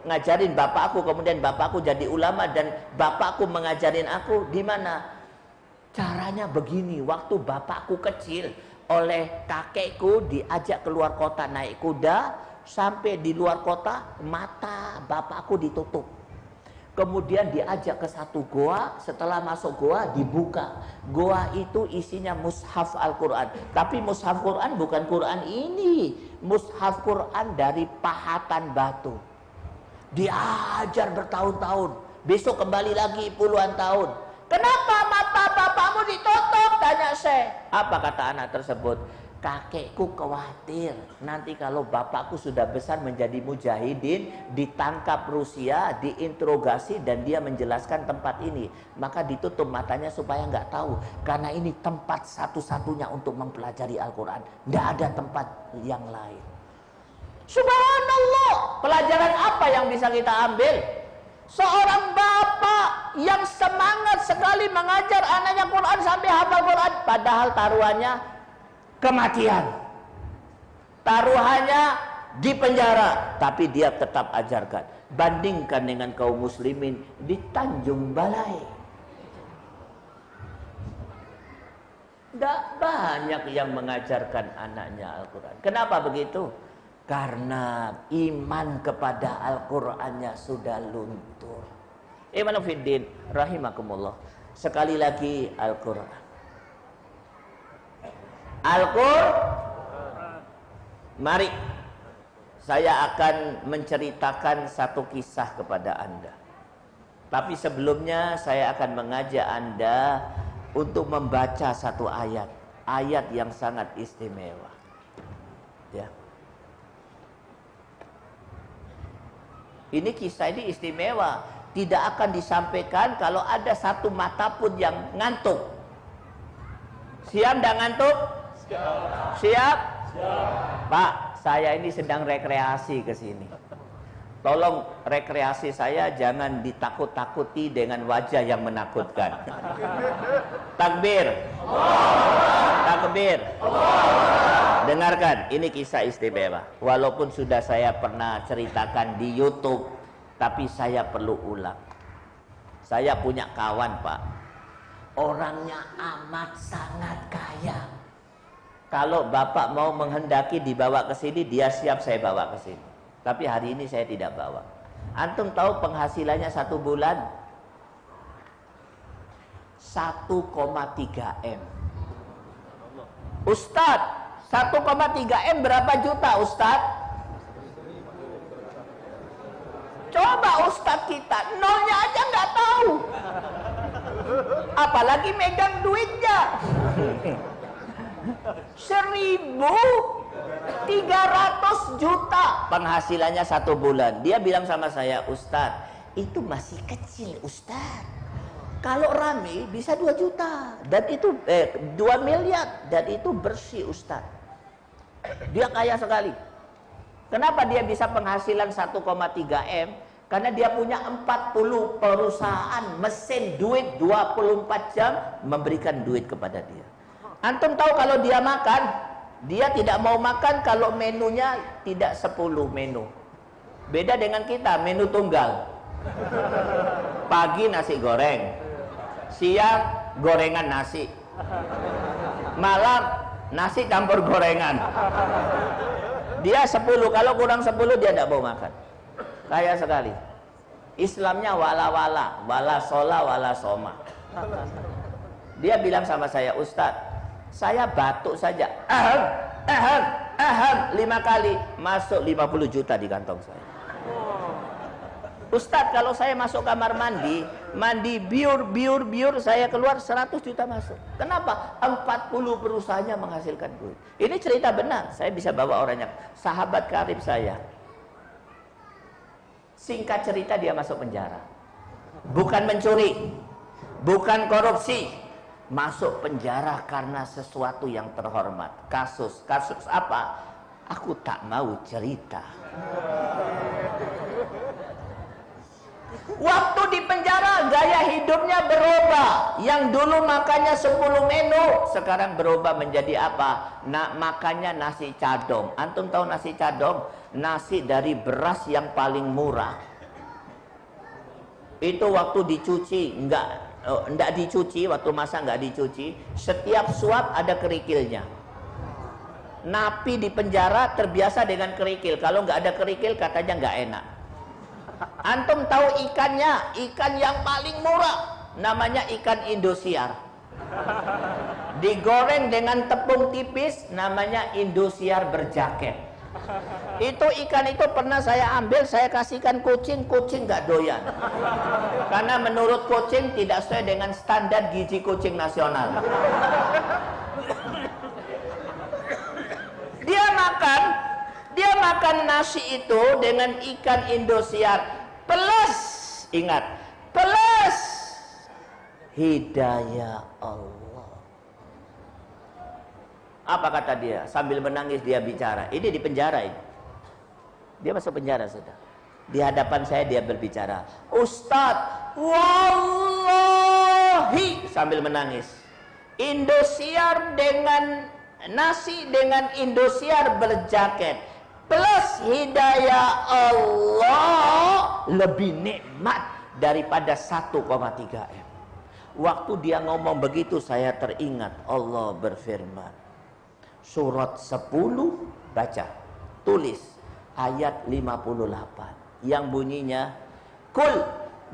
ngajarin bapakku, kemudian bapakku jadi ulama dan bapakku mengajarin aku di mana? Caranya begini, waktu bapakku kecil oleh kakekku diajak keluar kota naik kuda, sampai di luar kota mata bapakku ditutup. Kemudian diajak ke satu goa, setelah masuk goa dibuka. Goa itu isinya mushaf Al-Quran. Tapi mushaf Quran bukan Quran ini. Mushaf Quran dari pahatan batu. Diajar bertahun-tahun. Besok kembali lagi puluhan tahun. Kenapa mata bapakmu ditutup? Tanya saya. Apa kata anak tersebut? Kakekku khawatir nanti kalau bapakku sudah besar menjadi mujahidin, ditangkap Rusia, diinterogasi dan dia menjelaskan tempat ini, maka ditutup matanya supaya nggak tahu, karena ini tempat satu-satunya untuk mempelajari Al-Quran, nggak ada tempat yang lain. Subhanallah, pelajaran apa yang bisa kita ambil? Seorang bapak yang semangat sekali mengajar anaknya Quran sampai hafal Quran, padahal taruhannya kematian, taruhannya di penjara, tapi dia tetap ajarkan. Bandingkan dengan kaum muslimin di Tanjung Balai, tidak banyak yang mengajarkan anaknya Al-Quran. Kenapa begitu? Karena iman kepada Al-Qurannya sudah luntur. Iman fiddin rahimakumullah. Sekali lagi Al-Quran. Al-Quran. Mari saya akan menceritakan satu kisah kepada Anda. Tapi sebelumnya saya akan mengajak Anda untuk membaca satu ayat. Ayat yang sangat istimewa. Ya. Ini kisah ini istimewa. Tidak akan disampaikan kalau ada satu mata pun yang ngantuk. Siap dan ngantuk? Siap. Siap? Siap. Pak, saya ini sedang rekreasi ke sini. Tolong rekreasi saya jangan ditakut-takuti dengan wajah yang menakutkan. Takbir. Takbir. Dengarkan, ini kisah istimewa. Walaupun sudah saya pernah ceritakan di YouTube, tapi saya perlu ulang. Saya punya kawan, Pak. Orangnya amat sangat kaya. Kalau Bapak mau menghendaki dibawa ke sini, dia siap saya bawa ke sini. Tapi hari ini saya tidak bawa. Antum tahu penghasilannya satu bulan? 1,3 M. Ustadz, 1,3 M berapa juta Ustadz? Coba Ustadz kita, nolnya aja nggak tahu. Apalagi megang duitnya. 1.300 juta penghasilannya satu bulan. Dia bilang sama saya, Ustadz, itu masih kecil Ustadz. Kalau rame bisa 2 juta dan itu 2 miliar dan itu bersih Ustadz. Dia kaya sekali. Kenapa dia bisa penghasilan 1,3 M? Karena dia punya 40 perusahaan mesin duit 24 jam memberikan duit kepada dia. Antum tahu kalau dia makan, dia tidak mau makan kalau menunya tidak 10 menu. Beda dengan kita, menu tunggal. Pagi nasi goreng, siang gorengan nasi, malam nasi campur gorengan. Dia 10, kalau kurang 10 dia tidak mau makan. Kaya sekali. Islamnya wala-wala, wala shola, wala soma. Dia bilang sama saya, Ustadz, saya batuk saja, aham, 5 kali, masuk 50 juta di kantong saya. Ustadz, kalau saya masuk kamar mandi biur, saya keluar 100 juta masuk. Kenapa? 40 perusahaannya menghasilkan duit. Ini cerita benar, saya bisa bawa orangnya. Sahabat karib saya. Singkat cerita dia masuk penjara. bukan mencuri, bukan korupsi, masuk penjara karena sesuatu yang terhormat. Kasus apa? Aku tak mau cerita. Waktu di penjara gaya hidupnya berubah. Yang dulu makannya 10 menu, sekarang berubah menjadi apa? Makannya nasi cadong. Antum tahu nasi cadong? Nasi dari beras yang paling murah. Itu waktu dicuci enggak dicuci, waktu masak enggak dicuci, setiap suap ada kerikilnya. Napi di penjara terbiasa dengan kerikil. Kalau enggak ada kerikil katanya enggak enak. Antum tahu ikannya, ikan yang paling murah, namanya ikan Indosiar. Digoreng dengan tepung tipis, namanya Indosiar berjaket. Itu ikan itu pernah saya ambil, saya kasihkan kucing, kucing nggak doyan. Karena menurut kucing tidak sesuai dengan standar gizi kucing nasional. Dia makan nasi itu dengan ikan Indosiar plus, ingat, plus hidayah Allah. Apa kata dia? Sambil menangis dia bicara. Ini di penjara ini. Dia masuk penjara sudah. Di hadapan saya dia berbicara, Ustadz, wallahi, sambil menangis, Indosiar dengan nasi dengan Indosiar berjaket plus hidayah Allah lebih nikmat daripada 1,3 M. Waktu dia ngomong begitu saya teringat Allah berfirman. Surat 10 baca, tulis ayat 58 yang bunyinya Kul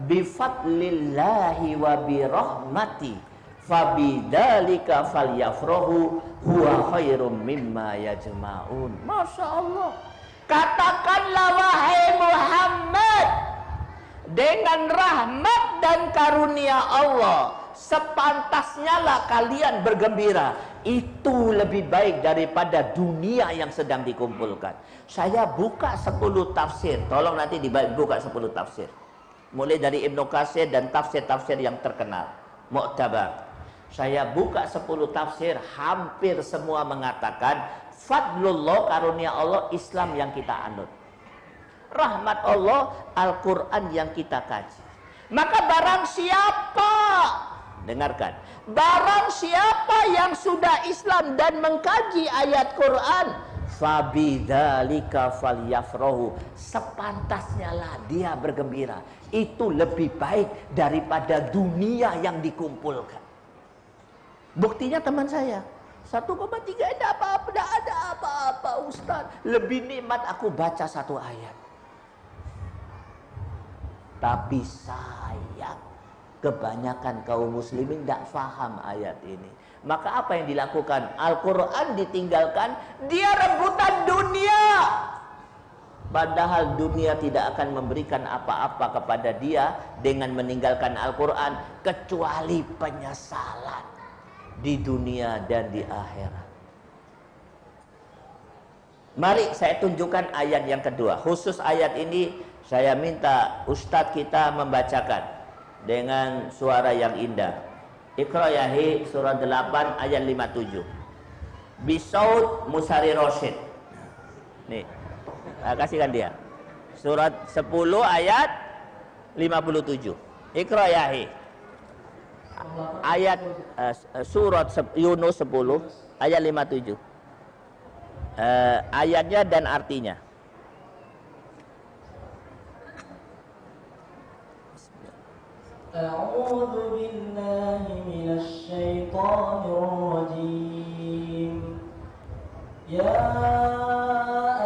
bifadlillahi wa birahmati fabidzalika falyafrahu huwa khairum mimma yajma'un. Masya Allah. Katakanlah wahai Muhammad, dengan rahmat dan karunia Allah sepantasnya lah kalian bergembira. Itu lebih baik daripada dunia yang sedang dikumpulkan. Saya buka 10 tafsir. Tolong nanti dibuka 10 tafsir. Mulai dari Ibnu Katsir dan tafsir-tafsir yang terkenal, mu'tabar. Saya buka 10 tafsir, hampir semua mengatakan fadlullah, karunia Allah, Islam yang kita anut. Rahmat Allah, Al-Quran yang kita kaji. Maka barang siapa, dengarkan, barang siapa yang sudah Islam dan mengkaji ayat Quran, fabidzalika falyafrahu, sepantasnya lah dia bergembira. Itu lebih baik daripada dunia yang dikumpulkan. Buktinya teman saya 1,3 ada apa-apa, tidak ada apa-apa Ustaz. Lebih nikmat aku baca 1 ayat. Tapi sayang, kebanyakan kaum muslimin tidak faham ayat ini. Maka apa yang dilakukan? Al-Quran ditinggalkan, dia rebutan dunia. Padahal dunia tidak akan memberikan apa-apa kepada dia dengan meninggalkan Al-Quran, kecuali penyesalan di dunia dan di akhirat. Mari saya tunjukkan ayat yang kedua. Khusus ayat ini saya minta Ustadz kita membacakan dengan suara yang indah. Iqra yahi surah 8 ayat 57. Bisaut Musari Rosyid. Nih, kasihkan dia. Surat 10 ayat 57. Iqra yahi. Ayat surat Yunus 10 ayat 57. Ayatnya dan artinya. A'udzu billahi minasy syaithanir rajim. Ya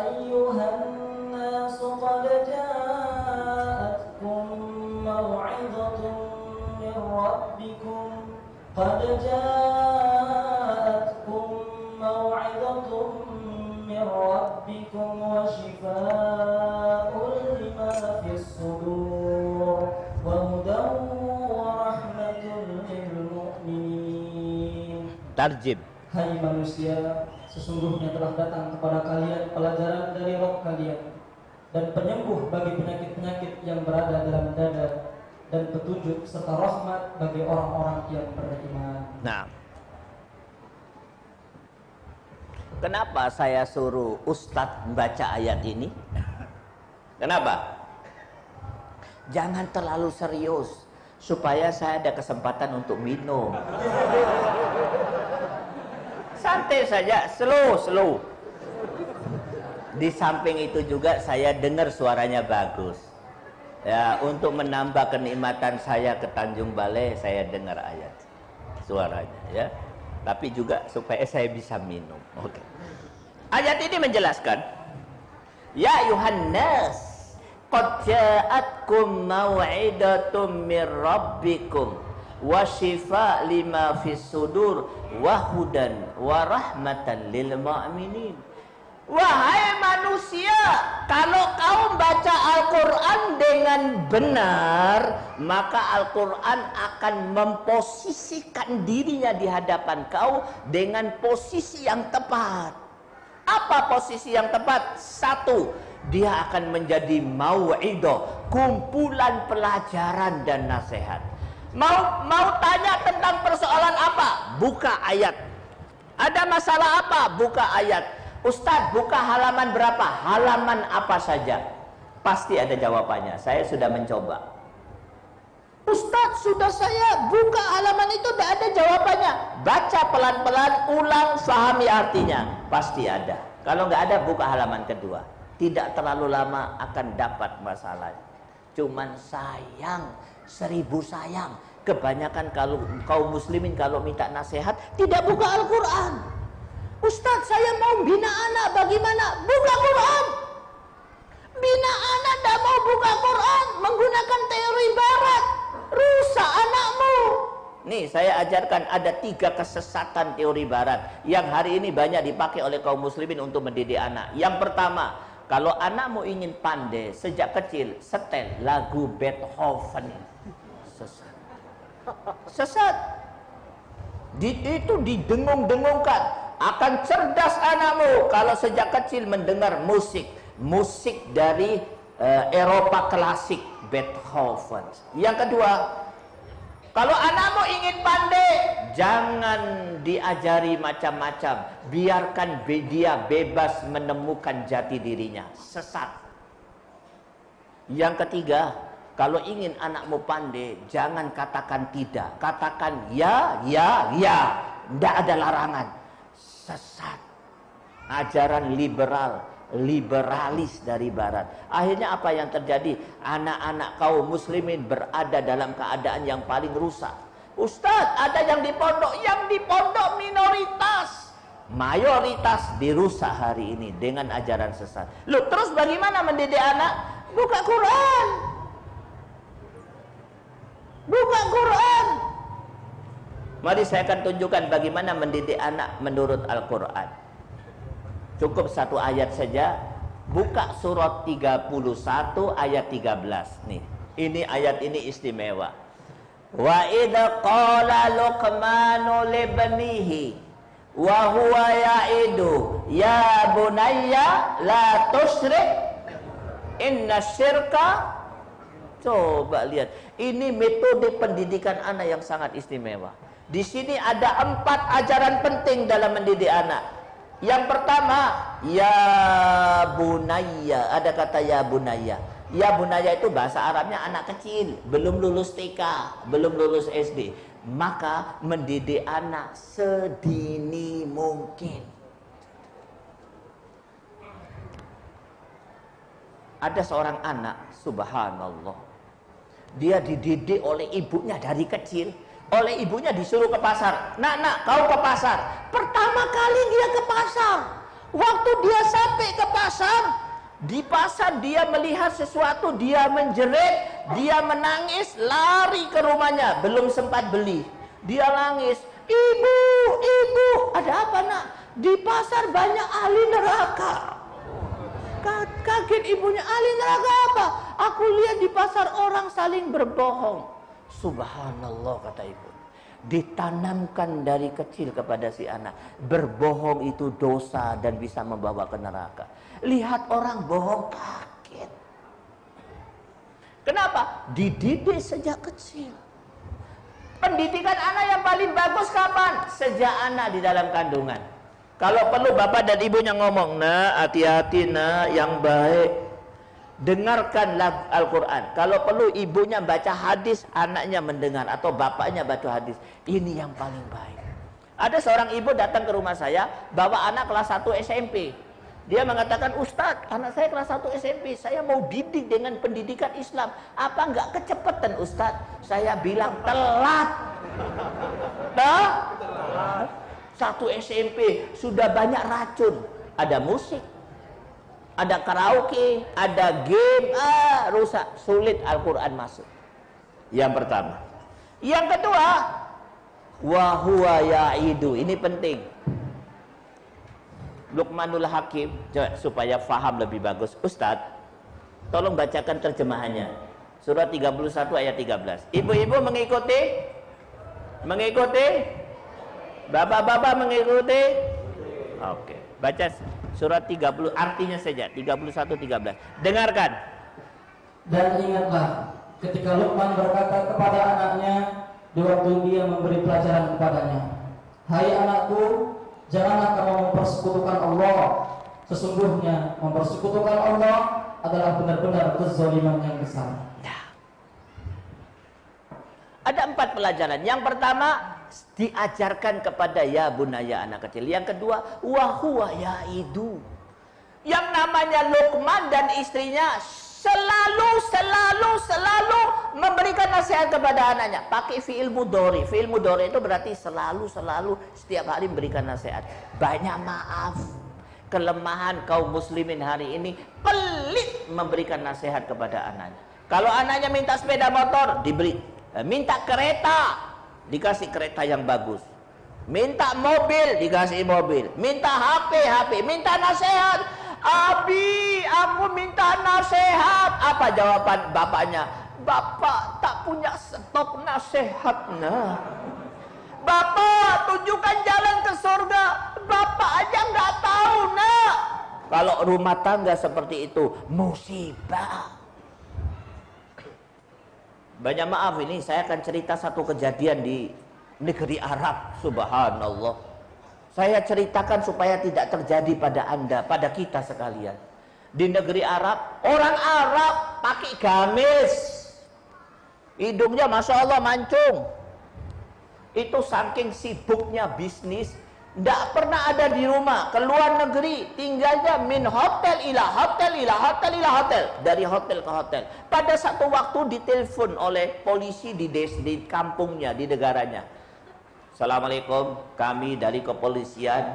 ayyuhan nas qad ja'atkum maw'izatun min rabbikum qad ja'atkum maw'izatun min rabbikum wa shifaa'un lima fis sudur wa hudan wa rahmatun lil mu'minin. Tarjim. Hai manusia, sesungguhnya telah datang kepada kalian pelajaran dari Rabb kalian dan penyembuh bagi penyakit-penyakit yang berada dalam dada dan petunjuk serta rahmat bagi orang-orang yang beriman. Nah, kenapa saya suruh Ustadz baca ayat ini? Kenapa? Jangan terlalu serius, supaya saya ada kesempatan untuk minum. Santai saja, slow. Di samping itu juga saya dengar suaranya bagus. Ya, untuk menambah kenikmatan saya ke Tanjung Balai, saya dengar ayat suaranya, ya. Tapi juga supaya saya bisa minum. Oke. Ayat ini menjelaskan, ya ayuhan nas, qad ja'atkum mau'idatum mir rabbikum wa shifa lima fis sudur wa hudan wa rahmatan lil mu'minin. Wahai manusia, kalau kau baca Al-Quran dengan benar, maka Al-Quran akan memposisikan dirinya di hadapan kau dengan posisi yang tepat. Apa posisi yang tepat? Satu, dia akan menjadi mau'idah, kumpulan pelajaran dan nasihat. Mau tanya tentang persoalan apa? Buka ayat. Ada masalah apa? Buka ayat. Ustadz, buka halaman berapa? Halaman apa saja? Pasti ada jawabannya. Saya sudah mencoba. Ustadz, sudah saya buka halaman itu, tidak ada jawabannya. Baca pelan-pelan, ulang, fahami artinya. Pasti ada. Kalau nggak ada, buka halaman kedua. Tidak terlalu lama akan dapat masalahnya. Cuman sayang, 1000 sayang. Kebanyakan kalau kaum muslimin kalau minta nasihat, tidak buka Al-Quran. Ustadz, saya mau bina anak, bagaimana? Buka Quran. Bina anak tidak mau buka Quran, menggunakan teori barat, rusak anakmu. Nih, saya ajarkan ada 3 kesesatan teori barat yang hari ini banyak dipakai oleh kaum muslimin untuk mendidik anak. Yang pertama, kalau anakmu ingin pandai sejak kecil, setel lagu Beethoven. Sesat. Itu didengung-dengungkan. Akan cerdas anakmu kalau sejak kecil mendengar musik dari Eropa klasik, Beethoven. Yang kedua, kalau anakmu ingin pandai, jangan diajari macam-macam, biarkan dia bebas menemukan jati dirinya. Sesat. Yang ketiga, kalau ingin anakmu pandai, jangan katakan tidak, katakan ya. Tidak ada larangan. Sesat. Ajaran liberalis dari barat. Akhirnya apa yang terjadi? Anak-anak kaum muslimin berada dalam keadaan yang paling rusak. Ustadz, ada yang di pondok minoritas. Mayoritas dirusak hari ini dengan ajaran sesat. Loh, terus bagaimana mendidik anak? Buka Quran. Buka Quran. Mari saya akan tunjukkan bagaimana mendidik anak menurut Al-Quran. Cukup 1 ayat saja. Buka surat 31 ayat 13. Nih, ini ayat ini istimewa. Wa idza qala Luqmanu libnihi wa huwa ya'idu ya bunayya la tusyrik inna syirka. Coba lihat, ini metode pendidikan anak yang sangat istimewa. Di sini ada 4 ajaran penting dalam mendidik anak. Yang pertama, ya bunayya. Ada kata ya bunayya. Ya bunayya itu bahasa Arabnya anak kecil, belum lulus TK, belum lulus SD. Maka mendidik anak sedini mungkin. Ada seorang anak, subhanallah, dia dididik oleh ibunya dari kecil. Oleh ibunya disuruh ke pasar. Nak, kau ke pasar. Pertama kali dia ke pasar. Waktu dia sampai ke pasar, di pasar dia melihat sesuatu, dia menjerit, dia menangis, lari ke rumahnya. Belum sempat beli, dia nangis. Ibu, ada apa nak? Di pasar banyak ahli neraka. Kaget ibunya, ahli neraka apa? Aku lihat di pasar orang saling berbohong. Subhanallah, kata ibu. Ditanamkan dari kecil kepada si anak, berbohong itu dosa dan bisa membawa ke neraka. Lihat orang bohong, kaget. Kenapa? Dididik sejak kecil. Pendidikan anak yang paling bagus kapan? Sejak anak di dalam kandungan. Kalau perlu bapak dan ibunya ngomong, nah hati-hati nah yang baik. Dengarkan Al-Quran. Kalau perlu ibunya baca hadis, anaknya mendengar. Atau bapaknya baca hadis. Ini yang paling baik. Ada seorang ibu datang ke rumah saya, bawa anak kelas 1 SMP. Dia mengatakan, Ustadz, anak saya kelas 1 SMP, saya mau didik dengan pendidikan Islam. Apa enggak kecepatan Ustadz? Saya bilang telat. Nah, 1 SMP sudah banyak racun. Ada musik, ada karaoke, ada game, rusak, sulit Al-Quran masuk. Yang pertama. Yang kedua, wa huwa ya'idu. Ini penting. Luqmanul Hakim, supaya faham lebih bagus. Ustadz, tolong bacakan terjemahannya. Surah 31 ayat 13. Ibu-ibu mengikuti? Mengikuti? Bapak-bapak mengikuti? Oke. Baca surat 30, artinya saja 31-13. Dengarkan. Dan ingatlah ketika Luqman berkata kepada anaknya di waktu dia memberi pelajaran kepadanya, hai anakku, janganlah kamu mempersekutukan Allah. Sesungguhnya mempersekutukan Allah adalah benar-benar kezaliman yang besar. Nah, ada 4 pelajaran. Yang pertama, diajarkan kepada ya bunaya, anak kecil. Yang kedua, wa huwa ya'idu. Yang namanya Luqman dan istrinya selalu memberikan nasihat kepada anaknya. Pakai fi'il mudhari. Fi'il mudhari itu berarti selalu setiap hari memberikan nasihat. Banyak maaf, kelemahan kaum muslimin hari ini, pelit memberikan nasihat kepada anaknya. Kalau anaknya minta sepeda motor, diberi. Minta kereta, dikasih kereta yang bagus. Minta mobil, dikasih mobil. Minta HP, minta nasihat. Abi, aku minta nasihat. Apa jawaban bapaknya? Bapak tak punya stok nasihat. Nah, Bapak tunjukkan jalan ke surga. Bapak aja nggak tahu. Nah, kalau rumah tangga seperti itu musibah. Banyak maaf, ini saya akan cerita satu kejadian di negeri Arab. Subhanallah. Saya ceritakan supaya tidak terjadi pada Anda, pada kita sekalian. Di negeri Arab, orang Arab pakai gamis. Hidungnya Masya Allah mancung. Itu saking sibuknya bisnis, tidak pernah ada di rumah, keluar negeri, tinggalnya min hotel ila hotel ila hotel ila hotel, dari hotel ke hotel. Pada satu waktu ditelepon oleh polisi di kampungnya, di negaranya. Assalamualaikum, kami dari kepolisian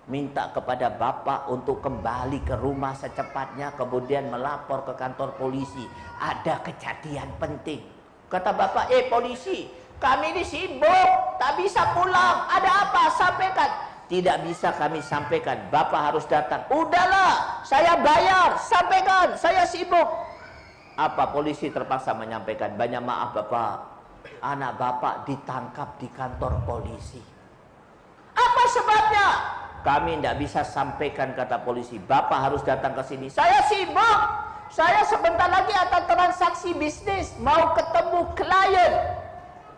minta kepada Bapak untuk kembali ke rumah secepatnya, kemudian melapor ke kantor polisi. Ada kejadian penting. Kata Bapak, polisi, kami ini sibuk, tak bisa pulang. Ada apa? Sampaikan. Tidak bisa kami sampaikan. Bapak harus datang. Udahlah, saya bayar. Sampaikan, saya sibuk. Apa? Polisi terpaksa menyampaikan. Banyak maaf Bapak, anak Bapak ditangkap di kantor polisi. Apa sebabnya? Kami tidak bisa sampaikan, kata polisi. Bapak harus datang ke sini. Saya sibuk. Saya sebentar lagi akan transaksi bisnis. Mau ketemu klien.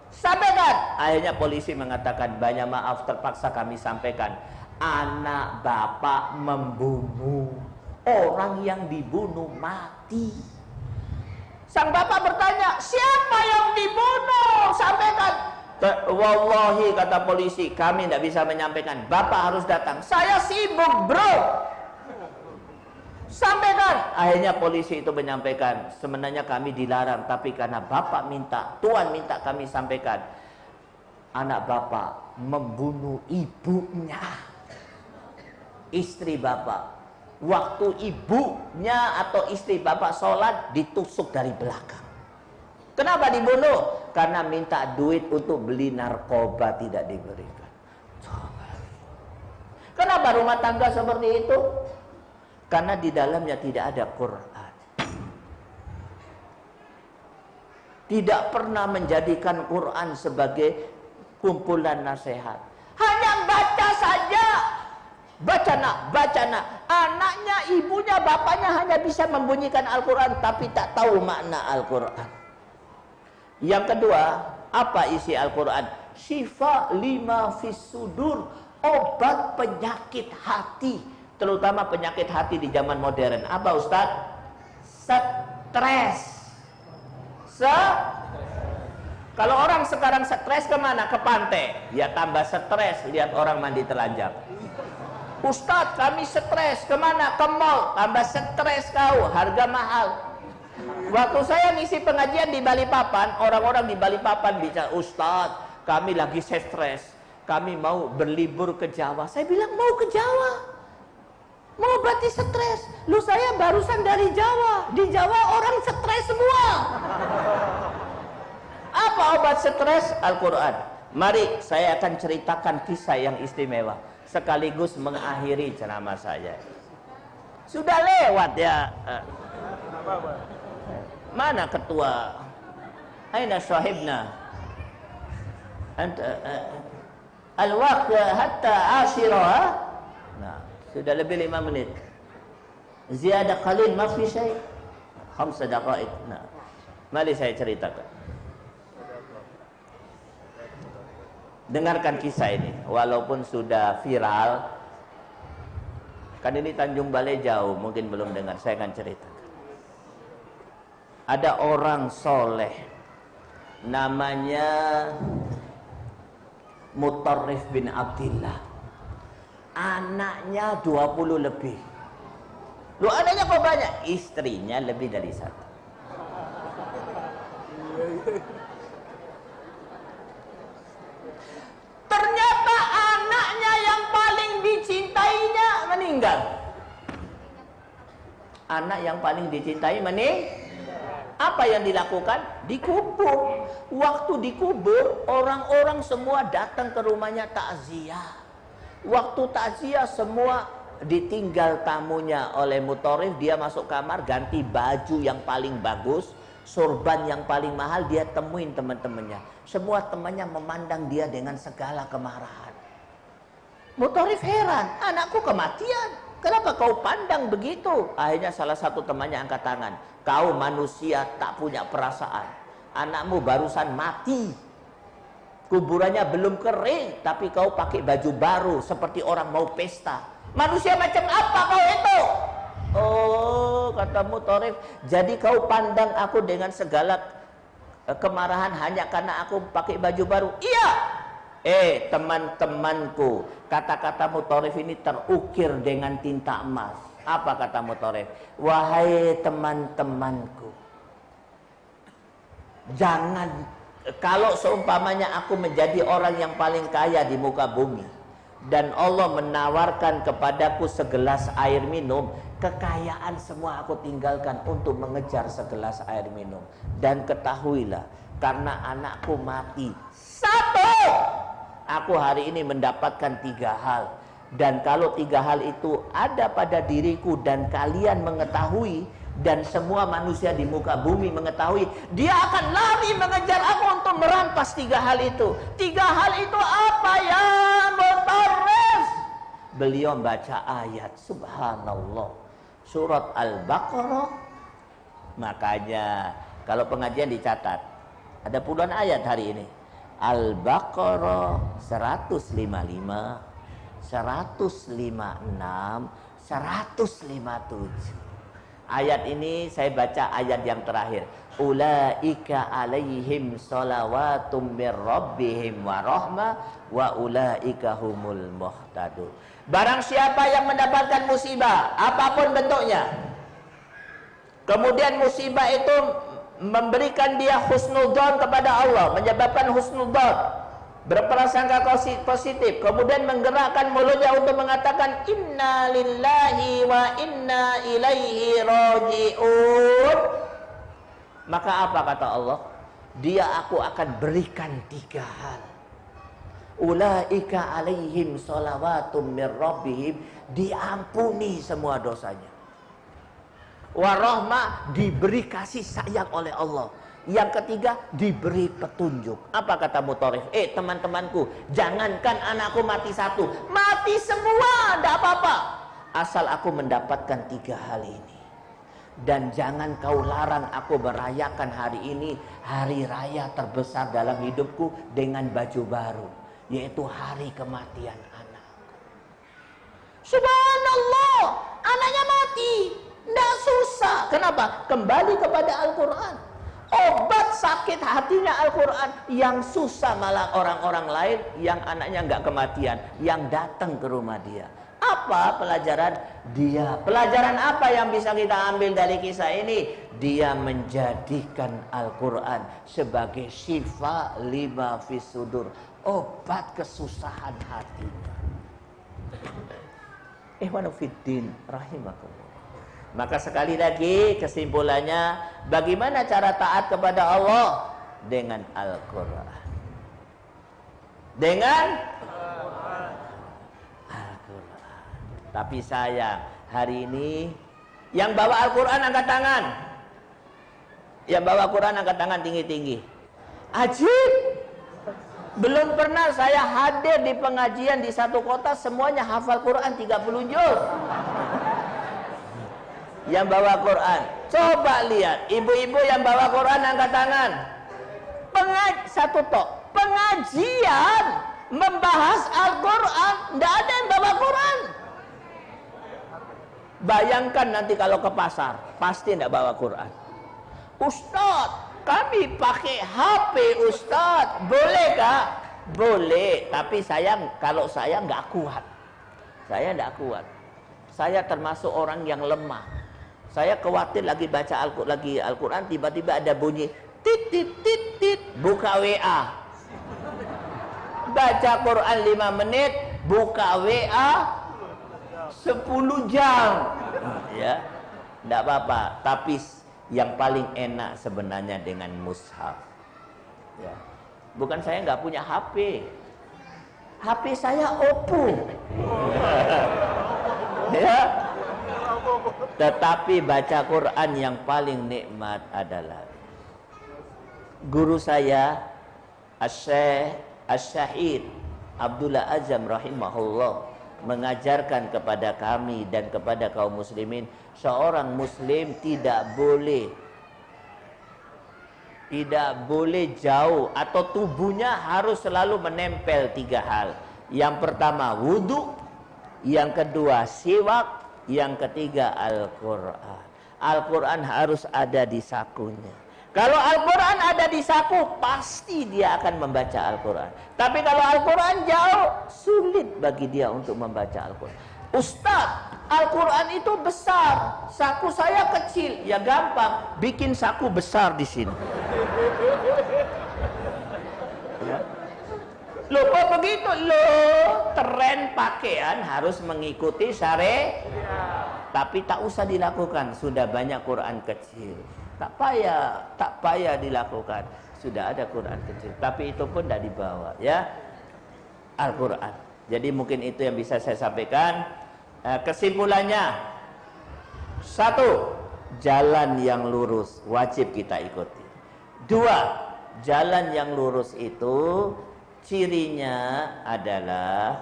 Sampaikan. Akhirnya polisi mengatakan, banyak maaf, terpaksa kami sampaikan. Anak Bapak membunuh. Orang yang dibunuh mati. Sang bapak bertanya, siapa yang dibunuh? Sampaikan. Wallahi, kata polisi, kami tidak bisa menyampaikan. Bapak harus datang. Saya sibuk bro. Sampaikan. Akhirnya polisi itu menyampaikan, sebenarnya kami dilarang, tapi karena Bapak minta, Tuhan minta kami sampaikan. Anak Bapak membunuh ibunya, istri Bapak. Waktu ibunya atau istri Bapak sholat, ditusuk dari belakang. Kenapa dibunuh? Karena minta duit untuk beli narkoba, tidak diberikan. Kenapa rumah tangga seperti itu? Karena di dalamnya tidak ada Quran. Tidak pernah menjadikan Quran sebagai kumpulan nasihat. Hanya baca saja. Baca nak, baca nak. Anaknya, ibunya, bapaknya hanya bisa membunyikan Al-Quran, tapi tak tahu makna Al-Quran. Yang kedua, apa isi Al-Quran? Syifa lima fis sudur, obat penyakit hati, terutama penyakit hati di zaman modern. Apa Ustaz? Stres. Kalau orang sekarang stres kemana? Ke pantai. Ya tambah stres, lihat orang mandi telanjang. Ustadz, kami stres. Kemana? Ke mall. Tambah stres kau, harga mahal. Waktu saya ngisi pengajian di Balikpapan, orang-orang di Balikpapan bicara, Ustadz, kami lagi stres. Kami mau berlibur ke Jawa. Saya bilang, mau ke Jawa? Mau berarti stres. Lu, saya barusan dari Jawa. Di Jawa orang stres semua. Apa obat stres? Al-Quran. Mari saya akan ceritakan kisah yang istimewa, sekaligus mengakhiri ceramah saya. Sudah lewat ya. Mana ketua? Aina sahibna? Al-waqt hatta ashira. Nah, sudah lebih 5 menit. Ziyadah qalil ma fi syai'. 5 daqa'iq. Nah, mari saya ceritakan. Dengarkan kisah ini, walaupun sudah viral. Kan ini Tanjung Balai jauh, mungkin belum dengar, saya akan ceritakan. Ada orang soleh, namanya Mutarrif bin Abdillah. Anaknya 20 lebih. Lu anaknya kok banyak? Istrinya lebih dari 1. Ternyata anaknya yang paling dicintainya meninggal. Anak yang paling dicintai apa yang dilakukan? Dikubur. Waktu dikubur, orang-orang semua datang ke rumahnya takziah. Waktu takziah semua ditinggal tamunya oleh Mutarrif. Dia masuk kamar, ganti baju yang paling bagus, sorban yang paling mahal, dia temuin teman-temannya. Semua temannya memandang dia dengan segala kemarahan. Mutarrif heran, anakku kematian, kenapa kau pandang begitu? Akhirnya salah satu temannya angkat tangan. Kau manusia tak punya perasaan. Anakmu barusan mati. Kuburannya belum kering, tapi kau pakai baju baru seperti orang mau pesta. Manusia macam apa kau itu? Oh, kata Mutarrif, jadi kau pandang aku dengan segala kemarahan hanya karena aku pakai baju baru? Iya. Teman-temanku, kata-kata Mutarrif ini terukir dengan tinta emas. Apa kata Mutarrif? Wahai teman-temanku, jangan, kalau seumpamanya aku menjadi orang yang paling kaya di muka bumi dan Allah menawarkan kepadaku segelas air minum, kekayaan semua aku tinggalkan untuk mengejar segelas air minum. Dan ketahuilah, karena anakku mati, 1, aku hari ini mendapatkan 3 hal. Dan kalau 3 hal itu ada pada diriku dan kalian mengetahui, dan semua manusia di muka bumi mengetahui, dia akan lari mengejar aku untuk merampas 3 hal itu. 3 hal itu apa ya Mutarrif? Beliau baca ayat, subhanallah, surat Al-Baqarah. Makanya kalau pengajian dicatat, ada puluhan ayat hari ini. Al-Baqarah 155, 156, 157. Ayat ini saya baca ayat yang terakhir. Ulaika alaihim salawatum mir rabbihim wa rahmah wa ulaika humul muhtadun. Barang siapa yang mendapatkan musibah apapun bentuknya, kemudian musibah itu memberikan dia husnudzon kepada Allah, menyebabkan husnudzon, berprasangka positif, kemudian menggerakkan mulutnya untuk mengatakan inna lillahi wa inna ilaihi raji'un, maka apa kata Allah? Dia aku akan berikan 3 hal. Ulaika alaihim salawatum mir rabbihim, diampuni semua dosanya. Warahmah, diberi kasih sayang oleh Allah. Yang ketiga, diberi petunjuk. Apa kata Mutarif? Teman-temanku, jangankan anakku mati satu, mati semua, tidak apa-apa, asal aku mendapatkan 3 hal ini. Dan jangan kau larang aku merayakan hari ini, hari raya terbesar dalam hidupku, dengan baju baru, yaitu hari kematian anak. Subhanallah, anaknya mati, tidak susah. Kenapa? Kembali kepada Al-Quran. Obat sakit hatinya Al-Quran. Yang susah malah orang-orang lain yang anaknya nggak kematian, yang datang ke rumah dia. Apa pelajaran dia? Pelajaran apa yang bisa kita ambil dari kisah ini? Dia menjadikan Al-Quran sebagai syifa lima fis sudur, obat kesusahan hatinya. Ihwanufiddin rahimakumullah. Maka sekali lagi kesimpulannya, bagaimana cara taat kepada Allah? Dengan Al-Quran. Dengan Al-Quran. Tapi sayang, hari ini yang bawa Al-Quran angkat tangan. Yang bawa Al-Quran angkat tangan tinggi-tinggi. Ajib. Belum pernah saya hadir di pengajian di satu kota semuanya hafal Quran 30 juz. Yang bawa Quran, coba lihat ibu-ibu yang bawa Quran angkat tangan. Pengajian membahas Al-Quran, tidak ada yang bawa Quran. Bayangkan nanti kalau ke pasar, pasti tidak bawa Quran. Ustadz, kami pakai HP Ustadz, boleh kah? Boleh, tapi kalau saya nggak kuat. Saya nggak kuat. Saya termasuk orang yang lemah. Saya khawatir lagi baca Al-Quran, tiba-tiba ada bunyi tit tit tit tit, buka WA. Baca Quran 5 menit, buka WA 10 jam. Ya, tidak apa-apa. Tapi yang paling enak sebenarnya dengan mushaf. Ya. Bukan saya nggak punya HP. HP saya Oppo. Ya. Tetapi baca Quran yang paling nikmat adalah guru saya Asy-Syahid Abdullah Azam rahimahullah mengajarkan kepada kami dan kepada kaum muslimin, seorang muslim tidak boleh jauh atau tubuhnya harus selalu menempel 3 hal. Yang pertama wudu, yang kedua siwak, yang ketiga Al-Quran. Al-Quran harus ada di sakunya. Kalau Al-Quran ada di saku, pasti dia akan membaca Al-Quran. Tapi kalau Al-Quran jauh, sulit bagi dia untuk membaca Al-Quran. Ustadz, Al-Quran itu besar, saku saya kecil. Ya gampang, bikin saku besar di sini. Ya. Loh kok begitu? Loh, tren pakaian harus mengikuti syariat. Tapi tak usah dilakukan, sudah banyak Quran kecil. Tak payah dilakukan. Sudah ada Quran kecil, tapi itu pun tidak dibawa, ya. Al-Quran. Jadi mungkin itu yang bisa saya sampaikan. Kesimpulannya, 1, jalan yang lurus wajib kita ikuti. 2, jalan yang lurus itu cirinya adalah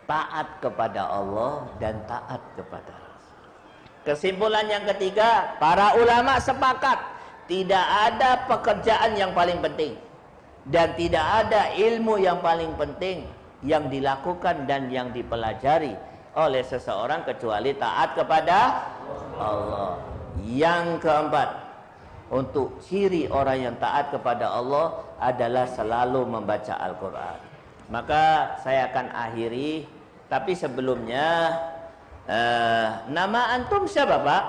taat kepada Allah dan taat kepada Rasul. Kesimpulan yang ketiga, para ulama sepakat tidak ada pekerjaan yang paling penting dan tidak ada ilmu yang paling penting yang dilakukan dan yang dipelajari oleh seseorang kecuali taat kepada Allah. Yang keempat, untuk ciri orang yang taat kepada Allah adalah selalu membaca Al-Quran. Maka saya akan akhiri, tapi sebelumnya nama antum siapa Pak?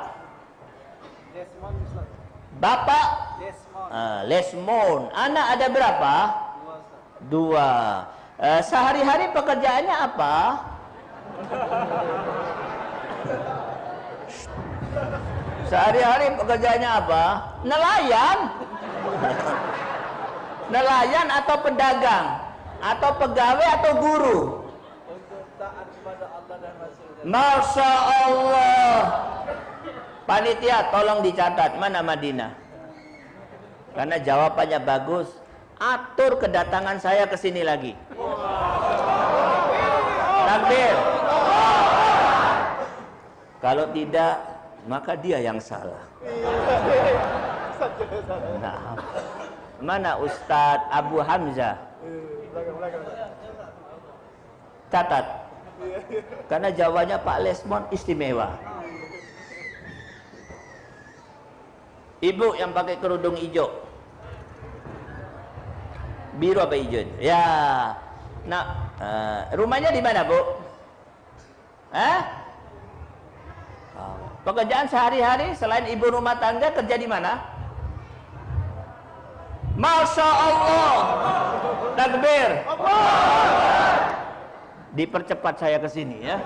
Bapak? Lesmon. Anak ada berapa? 2. Sehari-hari pekerjaannya apa? Sehari-hari pekerjaannya apa? Nelayan. Nelayan atau pedagang? Atau pegawai atau guru? Masya Allah. Panitia tolong dicatat mana Madinah. Karena jawabannya bagus. Atur kedatangan saya ke sini lagi. Takbir. Kalau tidak, maka dia yang salah. Nah, mana Ustadz Abu Hamzah? Catat. Karena jawabannya Pak Lesmon istimewa. Ibu yang pakai kerudung hijau. Biru apa hijau? Ya. Nah, rumahnya di mana, Bu? Pekerjaan sehari-hari selain ibu rumah tangga kerja di mana? Masya Allah. Takbir. Dipercepat saya ke sini ya.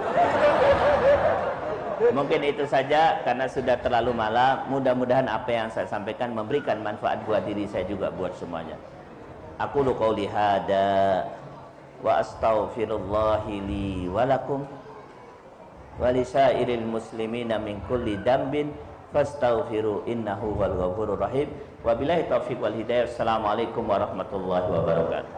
Mungkin itu saja karena sudah terlalu malam. Mudah-mudahan apa yang saya sampaikan memberikan manfaat buat diri saya juga buat semuanya. Aku qouli hada wa astaghfirullahi li wa lakum wa lisairil muslimina min kulli dambin fastaghfiru innahu wal ghafurur rahim. Wabillahi taufiq wal hidayah. Assalamualaikum warahmatullahi wabarakatuh.